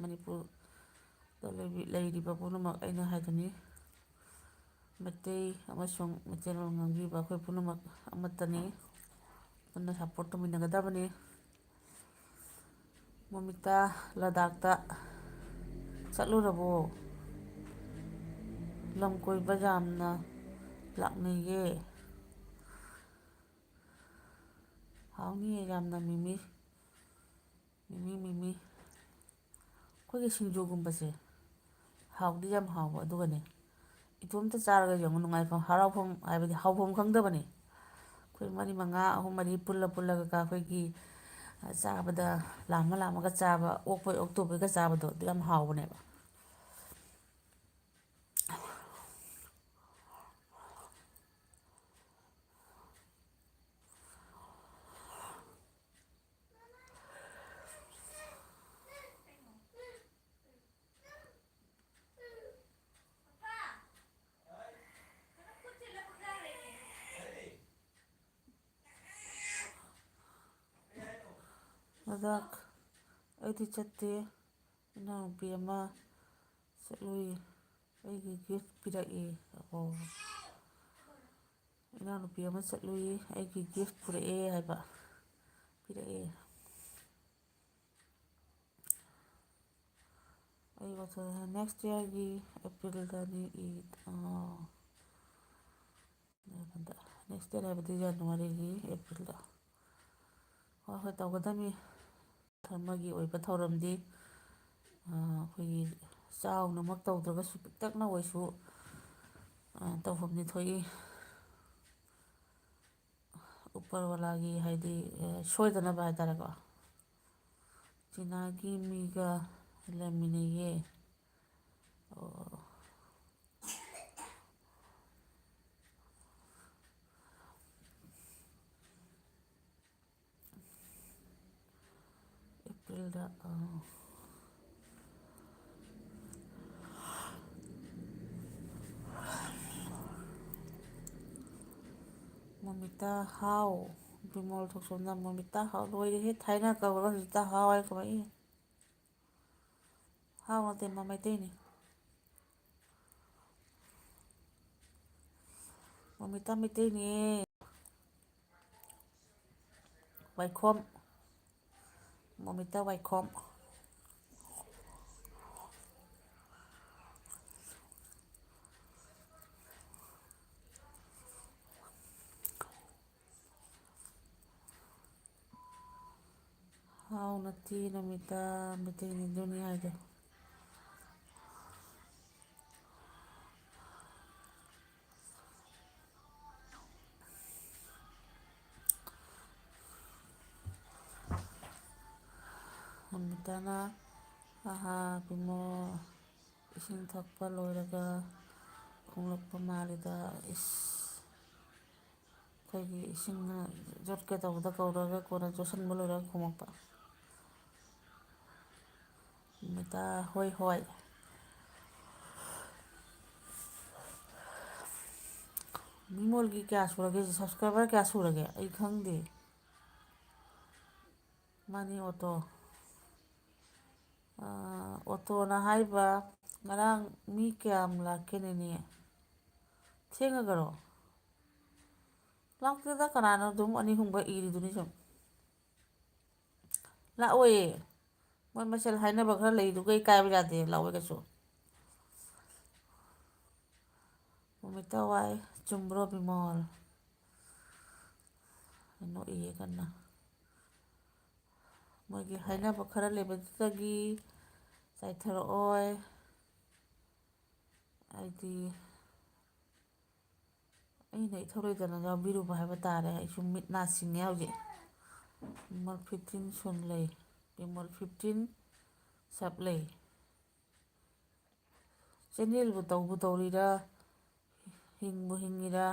ꯃꯅꯤꯄꯨꯔꯗ ꯂꯩꯔꯤꯕ ꯄꯨꯝꯅꯃꯛ ꯑꯩꯅ ꯍꯥꯏꯗꯨꯅꯤ ꯃꯩꯇꯩ ꯑꯃꯁꯨꯡ ꯃꯩꯇꯩꯂꯣꯟ ꯉꯥꯡꯕꯤꯕ ꯑꯩꯈꯣꯏ ꯄꯨꯝꯅꯃꯛ ꯑꯃꯠꯇꯅꯤ ꯄꯨꯟꯅ ꯁꯞꯄꯣꯔꯠ ꯇꯧꯃꯤꯟꯅꯒꯗꯕꯅꯤ ꯃꯣꯃꯤꯇꯥ ꯂꯗꯥꯛꯇ ꯆꯠꯂꯨꯔꯕꯣ ꯂꯝ ꯀꯣꯏꯕ ꯌꯥꯝꯅ ꯂꯥꯛꯅꯩꯌꯦ ꯍꯥꯎꯅꯤꯌꯦ ꯌꯥꯝꯅ ꯃꯤꯃꯤ ꯑꯩꯈꯣꯏꯒꯤ ꯁꯤꯡꯖꯨꯒꯨꯝꯕꯁꯦ ꯍꯥꯎꯗꯤ ꯌꯥꯝ ꯍꯥꯎꯕ ꯑꯗꯨꯒꯅꯦ ꯏꯇꯣꯝꯇ ꯆꯥꯔꯒ ꯌꯦꯡꯉꯨ ꯅꯨꯡꯉꯥꯏꯐꯝ ꯍꯔꯥꯎꯐꯝ ꯍꯥꯏꯕꯗꯤ ꯍꯥꯎꯐꯝ ꯈꯪꯗꯕꯅꯤ ꯑꯩꯈꯣꯏ 3 4 ꯑꯍꯨꯝ ꯃꯔꯤ ꯄꯨꯜꯂꯒ ꯑꯩꯈꯣꯏꯒꯤ ꯆꯥꯕꯗ ꯂꯥꯝꯃꯒ ꯆꯥꯕ ꯑꯣꯛꯄꯣꯏ ꯑꯣꯛꯇꯕꯣꯏꯒ ꯆꯥꯕꯗꯣ ꯑꯗꯨ ꯌꯥꯝ ꯍꯥꯎꯕꯅꯦꯕ ꯂꯗꯥꯛ ꯑꯩꯗꯤ ꯆꯠꯇꯦ ꯏꯅꯥꯎꯅꯨꯄꯤ ꯑꯃ ꯆꯠꯂꯨꯏ ꯑꯩꯒꯤ ꯒꯤꯐ ꯄꯤꯔꯛꯏ ꯑꯣ ꯏꯅꯥꯎꯅꯨꯄꯤ ꯑꯃ ꯆꯠꯂꯨꯏ ꯑꯩꯒꯤ ꯒꯤꯐ ꯄꯨꯔꯛꯑꯦ ꯍꯥꯏꯕ ꯄꯤꯔꯛꯑꯦ ꯑꯩ ꯅꯦꯛꯁ ꯏꯌꯥꯔꯒꯤ ꯑꯦꯄ꯭ꯔꯤꯜꯗꯅꯤ ꯏꯠ ꯅꯦꯛꯁ ꯏꯌꯥꯔ ꯍꯥꯏꯕꯗꯤ ꯖꯅꯋꯥꯔꯤꯒꯤ ꯑꯦꯄ꯭ꯔꯤꯜꯗ ꯍꯣꯏ ꯇꯧꯒꯗꯝꯅꯤ ꯑꯃꯒꯤ ꯑꯣꯏꯕ ꯊꯧꯔꯝꯗꯤ ꯑꯩꯈꯣꯏꯒꯤ ꯆꯥꯎꯅꯃꯛ ꯇꯧꯗ꯭ꯔꯒꯁꯨ ꯄꯤꯛꯇꯛꯅ ꯑꯣꯏꯁꯨ ꯇꯧꯐꯝꯗꯤ ꯊꯣꯛꯏ ꯎꯄꯔꯋꯥꯂꯥꯒꯤ ꯍꯥꯏꯗꯤ ꯁꯣꯏꯗꯅꯕ ꯍꯥꯏꯇꯥꯔꯦꯀꯣ ꯆꯤꯅꯥꯒꯤ ꯃꯤꯒ ꯂꯩꯃꯤꯟꯅꯩꯌꯦ ꯑꯦꯄ꯭ꯔꯤꯜꯗ ꯃꯣꯃꯤꯇꯥ ꯍꯥꯎ ꯕꯤꯃꯣꯜ ꯊꯣꯛꯁꯣꯝꯅ ꯃꯣꯃꯤꯇꯥ ꯍꯥꯎ ꯂꯣꯏꯔꯦꯍꯦ ꯊꯥꯏꯅ ꯀꯧꯔꯒ ꯍꯧꯖꯤꯛꯇ ꯍꯥꯎ ꯍꯥꯏ ꯀꯧꯔꯛꯏ ꯍꯥꯎ ꯅꯠꯇꯦ ꯃꯥ ꯃꯩꯇꯩꯅꯤ ꯃꯣꯃꯤꯇꯥ ꯃꯩꯇꯩꯅꯦ ꯋꯥꯏꯈꯣꯝ ꯃꯣꯃꯤꯇꯥ ꯋꯥꯏꯈꯣꯝ ꯍꯥꯎ ꯅꯠꯇꯦ ꯅꯣꯃꯤꯇꯥ ꯃꯩꯇꯩꯅꯤ ꯑꯗꯨꯅꯤ ꯍꯥꯏꯗꯣ ꯅꯣꯃꯤꯇꯥꯅ ꯕꯤꯃꯣꯜ ꯏꯁꯤꯡ ꯊꯛꯄ ꯂꯣꯏꯔꯒ ꯈꯣꯡꯂꯛꯄ ꯃꯥꯜꯂꯤꯗ ꯑꯩꯈꯣꯏꯒꯤ ꯏꯁꯤꯡꯅ ꯌꯣꯠꯀꯦ ꯇꯧꯕꯗ ꯀꯧꯔꯒ ꯀꯣꯟꯅ ꯌꯣꯠꯁꯟꯕ ꯂꯣꯏꯔꯒ ꯈꯣꯡꯂꯛꯄ ꯅꯣꯃꯤꯇꯥ ꯍꯣꯏ ꯍꯣꯏ ꯕꯤꯃꯣꯜꯒꯤ ꯀꯌꯥ ꯁꯨꯔꯒꯦ ꯁꯕꯁꯀ꯭ꯔꯥꯏꯕꯔ ꯀꯌꯥ ꯁꯨꯔꯒꯦ ꯑꯩ ꯈꯪꯗꯦ ꯃꯥꯅꯤ ꯑꯣꯇꯣ ꯑꯣꯇꯣꯅ ꯍꯥꯏꯕ ꯉꯔꯥꯡ ꯃꯤ ꯀꯌꯥꯝ ꯂꯥꯛꯀꯦꯅꯦꯅꯦ ꯊꯦꯡꯉꯒꯔꯣ ꯂꯥꯛꯇꯦꯗ ꯀꯅꯥꯅꯣ ꯑꯗꯨꯝ ꯑꯅꯤ ꯑꯍꯨꯝꯈꯛ ꯏꯔꯤꯗꯨꯅꯤ ꯁꯨꯝ ꯂꯥꯛꯑꯣꯏꯌꯦ ꯃꯣꯏ ꯃꯁꯦꯜ ꯍꯥꯏꯅꯕ ꯈꯔ ꯂꯩꯗꯨ ꯀꯩ ꯀꯥꯏꯕ ꯌꯥꯗꯦ ꯂꯥꯛꯑꯣꯏ ꯀꯩꯁꯨ ꯃꯣꯃꯤꯇꯥ ꯋꯥꯏ ꯆꯨꯝꯕ꯭ꯔꯣ ꯕꯤꯃꯣꯜ ꯅꯣꯛꯏꯌꯦ ꯀꯟꯅ ꯃꯣꯏꯒꯤ ꯍꯥꯏꯅꯕ ꯈꯔ ꯂꯩꯕꯗꯨꯗꯒꯤ ꯆꯥꯏꯊꯔꯛꯑꯣꯏ ꯍꯥꯏꯗꯤ ꯑꯩꯅ ꯏꯊꯧꯔꯣꯏꯗꯅ ꯌꯥꯎꯕꯤꯔꯨꯕ ꯍꯥꯏꯕ ꯇꯥꯔꯦ ꯑꯩꯁꯨ ꯃꯤꯠ ꯅꯥ ꯁꯤꯡꯉꯦ ꯍꯧꯖꯤꯛ ꯕꯤꯃꯣꯜ 15 ꯁꯨꯟꯂꯩ ꯕꯤꯃꯣꯜ 15 ꯁꯞꯂꯩ ꯆꯦꯟꯅꯦꯜꯕꯨ ꯇꯧꯕꯨ ꯇꯧꯔꯤꯔꯥ ꯍꯤꯡꯕꯨ ꯍꯤꯡꯉꯤꯔꯥ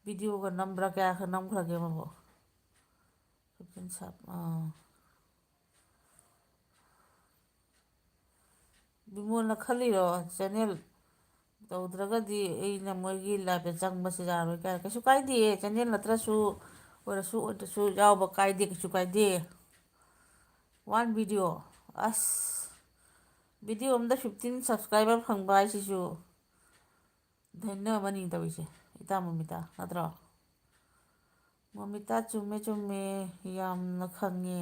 ꯚꯤꯗꯤꯑꯣꯒ ꯅꯝꯕ꯭ꯔꯥ ꯀꯌꯥ ꯅꯝꯈ꯭ꯔꯒꯦ ꯃꯕꯨ 15 ꯁꯞ ꯕꯤꯃꯣꯜꯅ ꯈꯜꯂꯤꯔꯣ ꯆꯦꯟꯅꯦꯜ ꯇꯧꯗ꯭ꯔꯒꯗꯤ ꯑꯩꯅ ꯃꯣꯏꯒꯤ ꯂꯥꯏꯞꯇ ꯆꯪꯕꯁꯦ ꯌꯥꯔꯣꯏ ꯀꯥꯏ ꯀꯩꯁꯨ ꯀꯥꯏꯗꯦ ꯆꯦꯟꯅꯦꯜ ꯅꯠꯇ꯭ꯔꯁꯨ ꯑꯣꯏꯔꯁꯨ ꯑꯣꯏꯗ꯭ꯔꯁꯨ ꯌꯥꯎꯕ ꯀꯥꯏꯗꯦ ꯀꯩꯁꯨ ꯀꯥꯏꯗꯦ ꯋꯥꯟ ꯚꯤꯗꯤꯑꯣ ꯑꯁ ꯚꯤꯗꯤꯑꯣ ꯑꯝꯗ 15 ꯁꯕꯁꯀ꯭ꯔꯥꯏꯕꯔ ꯐꯪꯕ ꯍꯥꯏꯁꯤꯁꯨ ꯙꯟꯌ ꯑꯃꯅꯤ ꯇꯧꯔꯤꯁꯦ ꯏꯇꯥ ꯃꯣꯃꯤꯇꯥ ꯅꯠꯇ꯭ꯔꯣ ꯃꯣꯃꯤꯇꯥ ꯆꯨꯝꯃꯦ ꯆꯨꯝꯃꯦ ꯌꯥꯝꯅ ꯈꯪꯉꯦ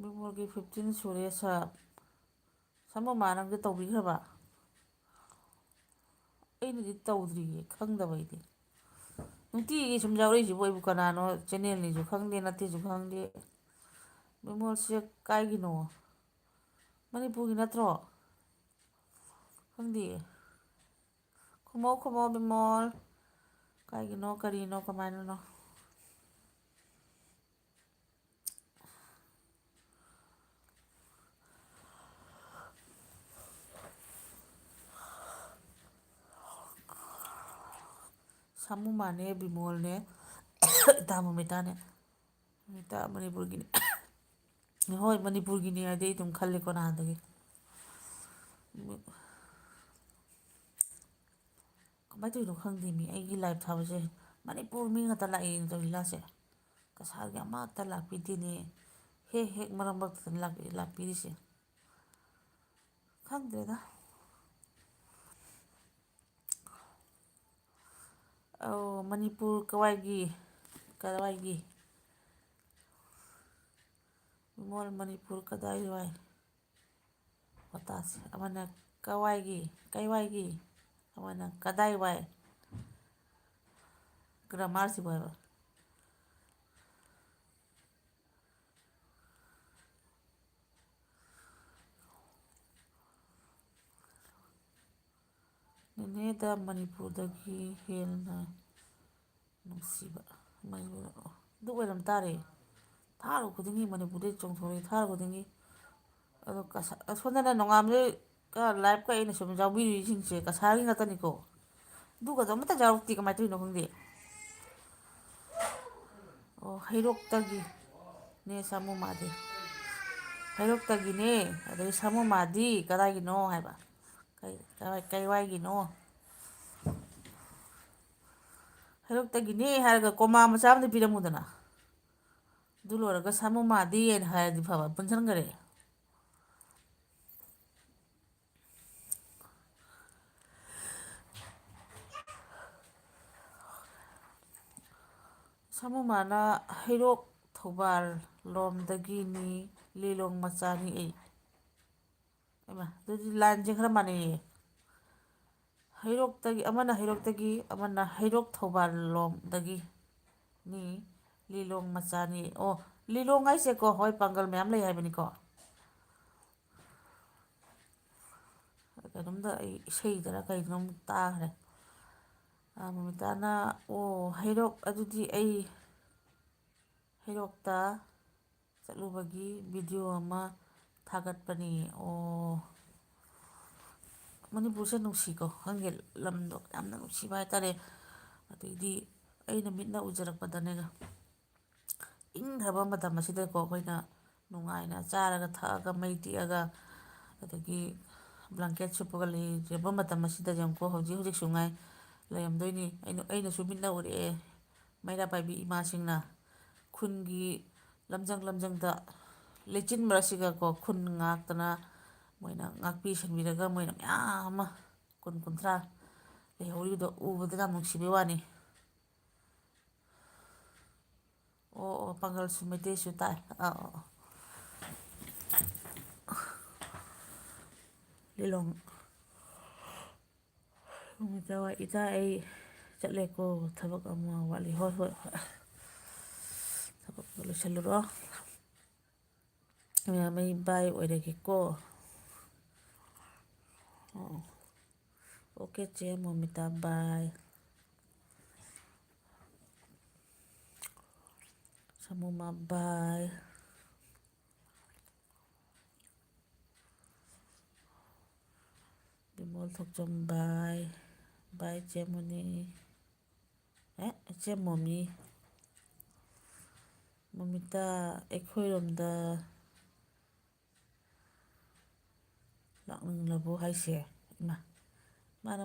ꯕꯤꯃꯣꯜꯒꯤ 15 ꯁꯨꯔꯦ ꯁꯞ ꯁꯝꯃꯃꯥ ꯅꯪꯗꯤ ꯇꯧꯕꯤꯈ꯭ꯔꯕ ꯑꯩꯅꯗꯤ ꯇꯧꯗ꯭ꯔꯤꯌꯦ ꯈꯪꯗꯕ ꯑꯩꯗꯤ ꯅꯨꯡꯇꯤꯒꯤ ꯁꯨꯝ ꯌꯥꯎꯔꯛꯏꯁꯤꯕꯨ ꯑꯩꯕꯨ ꯀꯅꯥꯅꯣ ꯆꯦꯟꯅꯦꯜꯅꯤꯁꯨ ꯈꯪꯗꯦ ꯅꯠꯇꯦꯁꯨ ꯈꯪꯗꯦ ꯕꯤꯃꯣꯜꯁꯦ ꯀꯥꯏꯒꯤꯅꯣ ꯃꯅꯤꯄꯨꯔꯒꯤ ꯅꯠꯇ꯭ꯔꯣ ꯈꯪꯗꯤꯌꯦ ꯈꯨꯝꯃꯣ ꯈꯨꯝꯃꯣ ꯕꯤꯃꯣꯜ ꯀꯥꯏꯒꯤꯅꯣ ꯀꯔꯤꯅꯣ ꯀꯃꯥꯏꯅꯅꯣ ꯁꯥꯃꯨꯃꯥꯅꯦ ꯕꯤꯃꯣꯜꯅꯦ ꯏꯇꯥ ꯃꯣꯃꯤꯇꯥꯅꯦ ꯃꯣꯃꯤꯇꯥ ꯃꯅꯤꯄꯨꯔꯒꯤꯅꯤ ꯍꯣꯏ ꯃꯅꯤꯄꯨꯔꯒꯤꯅꯤ ꯍꯥꯏꯗꯤ ꯑꯩ ꯑꯗꯨꯝ ꯈꯜꯂꯦꯀꯣ ꯅꯍꯥꯟꯗꯒꯤ ꯀꯃꯥꯏꯅ ꯇꯧꯔꯤꯅꯣ ꯈꯪꯗꯦ ꯃꯤ ꯑꯩꯒꯤ ꯂꯥꯏꯞ ꯊꯥꯕꯁꯦ ꯃꯅꯤꯄꯨꯔ ꯃꯤ ꯉꯥꯛꯇ ꯂꯥꯛꯑꯦꯅ ꯇꯧ ꯂꯤꯂꯥꯁꯦ ꯀꯁꯥꯔꯒꯤ ꯑꯃꯠꯇ ꯂꯥꯛꯄꯤꯗꯦꯅꯦ ꯍꯦꯛ ꯍꯦꯛ ꯃꯔꯛ ꯃꯔꯛꯇ ꯂꯥꯛꯄꯤꯔꯤꯁꯦ ꯈꯪꯗ꯭ꯔꯦꯗ ꯃꯅꯤꯄꯨꯔ ꯀꯋꯥꯏꯒꯤ ꯀꯗꯥꯋꯥꯏꯒꯤ ꯅꯤꯡꯉꯣꯜ ꯃꯅꯤꯄꯨꯔ ꯀꯗꯥꯏꯋꯥꯏ ꯋꯥꯇꯥꯁꯤ ꯑꯃꯅ ꯀꯩꯋꯥꯏꯒꯤ ꯑꯃꯅ ꯀꯗꯥꯏꯋꯥꯏ ꯒ꯭ꯔꯥꯃꯥꯔꯁꯤꯕꯨ ꯍꯥꯏꯕ ꯅꯦꯅꯦꯗ ꯃꯅꯤꯄꯨꯔꯗꯒꯤ ꯍꯦꯟꯅ ꯅꯨꯡꯁꯤꯕ ꯑꯗꯨ ꯑꯣꯏꯔꯝ ꯇꯥꯔꯦ ꯊꯥꯔꯨ ꯈꯨꯗꯤꯡꯒꯤ ꯃꯅꯤꯄꯨꯔꯗꯩ ꯆꯣꯡꯊꯣꯔꯛꯏ ꯊꯥꯔꯨ ꯈꯨꯗꯤꯡꯒꯤ ꯑꯗꯣ ꯑꯁꯣꯝꯗꯅ ꯅꯣꯡꯉꯥꯟꯕꯗꯩꯒ ꯂꯥꯏꯐꯀ ꯑꯩꯅ ꯁꯨꯝ ꯌꯥꯎꯕꯤꯔꯤꯁꯤꯡꯁꯦ ꯀꯁꯥꯔꯒꯤ ꯉꯥꯛꯇꯅꯤꯀꯣ ꯑꯗꯨꯒꯗꯣ ꯑꯃꯠꯇ ꯌꯥꯎꯔꯛꯇꯦ ꯀꯃꯥꯏꯅ ꯇꯧꯔꯤꯅꯣ ꯈꯪꯗꯦ ꯑꯣ ꯍꯩꯔꯣꯛꯇꯒꯤꯅꯦ ꯁꯥꯃꯨ ꯃꯥꯗꯤ ꯍꯩꯔꯣꯛꯇꯒꯤꯅꯦ ꯑꯗꯩ ꯁꯥꯃꯨ ꯃꯥꯗꯤ ꯀꯗꯥꯏꯒꯤꯅꯣ ꯍꯥꯏꯕ ꯀꯩꯋꯥꯏꯒꯤꯅꯣ ꯍꯩꯔꯣꯛꯇꯒꯤꯅꯦ ꯍꯥꯏꯔꯒ ꯀꯣꯃꯥ ꯃꯆꯥ ꯑꯃꯗꯤ ꯄꯤꯔꯝꯃꯨꯗꯅ ꯑꯗꯨ ꯂꯣꯏꯔꯒ ꯁꯥꯃꯨ ꯃꯥꯗꯤꯅ ꯍꯥꯏꯔꯗꯤ ꯐꯕ ꯄꯨꯟꯁꯤꯟꯈꯔꯦ ꯁꯥꯃꯨ ꯃꯥꯅ ꯍꯩꯔꯣꯛ ꯊꯧꯕꯥꯜ ꯂꯣꯝꯗꯒꯤꯅꯤ ꯂꯤꯂꯣꯡ ꯃꯆꯥꯅꯤ ꯑꯩ ꯑꯗꯨꯗꯤ ꯂꯥꯏꯟꯁꯦ ꯈꯔ ꯃꯥꯟꯅꯩꯌꯦ ꯑꯃꯅ ꯍꯩꯔꯣꯛꯇꯒꯤ ꯑꯃꯅ ꯍꯩꯔꯣꯛ ꯊꯧꯕꯥꯜ ꯂꯣꯝꯗꯒꯤ ꯅꯤ ꯂꯤꯂꯣꯡ ꯃꯆꯥꯅꯤ ꯑꯣ ꯂꯤꯂꯣꯡ ꯍꯥꯏꯁꯦꯀꯣ ꯍꯣꯏ ꯄꯥꯡꯒꯜ ꯃꯌꯥꯝ ꯂꯩ ꯍꯥꯏꯕꯅꯤꯀꯣ ꯀꯩꯅꯣꯝꯗ ꯑꯩ ꯏꯁꯩꯗꯔ ꯀꯩꯅꯣꯝ ꯇꯥꯈ꯭ꯔꯦ ꯃꯃꯤꯇꯥꯅ ꯑꯣ ꯍꯩꯔꯣꯛ ꯑꯗꯨꯗꯤ ꯑꯩ ꯍꯩꯔꯣꯛꯇ ꯆꯠꯂꯨꯕꯒꯤ ꯚꯤꯗꯤꯑꯣ ꯑꯃ ꯊꯥꯒꯠꯄꯅꯤ ꯑꯣ ꯃꯅꯤꯄꯨꯔꯁꯦ ꯅꯨꯡꯁꯤꯀꯣ ꯈꯪꯗꯦ ꯂꯝꯗꯣ ꯌꯥꯝꯅ ꯅꯨꯡꯁꯤꯕ ꯍꯥꯏꯇꯥꯔꯦ ꯑꯗꯩꯗꯤ ꯑꯩꯅ ꯃꯤꯠꯅ ꯎꯖꯔꯛꯄꯗꯅꯦ ꯏꯪꯈ꯭ꯔꯕ ꯃꯇꯝ ꯑꯁꯤꯗꯀꯣ ꯑꯩꯈꯣꯏꯅ ꯅꯨꯡꯉꯥꯏꯅ ꯆꯥꯔꯒ ꯊꯛꯑꯒ ꯃꯩ ꯇꯤꯛꯑꯒ ꯑꯗꯒꯤ ꯕ꯭ꯂꯥꯡꯀꯦꯠ ꯁꯨꯞꯄꯒ ꯂꯩꯔꯕ ꯃꯇꯝ ꯑꯁꯤꯗ ꯌꯦꯡꯉꯨꯀꯣ ꯍꯧꯖꯤꯛ ꯍꯧꯖꯤꯛꯁꯨ ꯉꯥꯏ ꯂꯩꯔꯝꯗꯣꯏꯅꯤ ꯑꯩꯅꯁꯨ ꯃꯤꯠꯅ ꯎꯔꯛꯑꯦ ꯃꯩꯔꯥ ꯄꯥꯏꯕꯤ ꯏꯃꯥꯁꯤꯡꯅ ꯈꯨꯟꯒꯤ ꯂꯝꯖꯪ ꯂꯝꯖꯪꯗ ꯂꯩꯆꯤꯟ ꯃꯔꯛꯁꯤꯒꯀꯣ ꯈꯨꯟ ꯉꯥꯛꯇꯅ ꯃꯣꯏꯅ ꯉꯥꯛꯄꯤ ꯁꯦꯟꯕꯤꯔꯒ ꯃꯣꯏꯅ ꯃꯌꯥꯝ ꯑꯃ ꯀꯨꯟ ꯀꯨꯟꯊ꯭ꯔꯥ ꯂꯩꯍꯧꯔꯤꯕꯗꯣ ꯎꯕꯗ ꯌꯥꯝ ꯅꯨꯡꯁꯤꯕꯩ ꯋꯥꯅꯤ ꯑꯣ ꯑꯣ ꯄꯥꯡꯒꯜꯁꯨ ꯃꯩꯇꯩꯁꯨ ꯇꯥꯏ ꯂꯤꯂꯣꯡ ꯏꯆꯥ ꯑꯩ ꯆꯠꯂꯦꯀꯣ ꯊꯕꯛ ꯑꯃ ꯋꯥꯠꯂꯤ ꯍꯣꯏ ꯍꯣꯏ ꯍꯣꯏ ꯊꯕꯛꯇꯣ ꯂꯣꯏꯁꯤꯜꯂꯨꯔꯣ ꯑꯩ ꯕꯥꯏ ꯑꯣꯏꯔꯒꯦꯀꯣ ꯑꯣꯀꯦ ꯆꯦ ꯃꯣꯃꯤꯇꯥ ꯕꯥꯏ ꯁꯥꯃꯨꯃꯥ ꯕꯥꯏ ꯕꯤꯃꯣꯜ ꯊꯣꯛꯆꯝ ꯕꯥꯏ ꯕꯥꯏ ꯆꯦ ꯃꯨꯅꯤ ꯏꯆꯦ ꯃꯣꯃꯤ ꯃꯣꯃꯤꯇꯥ ꯑꯩꯈꯣꯏꯔꯣꯝꯗ ꯂꯥꯛꯅꯤꯡꯂꯕꯣ ꯍꯥꯏꯁꯦ ꯏꯃꯥ ꯃꯥꯅ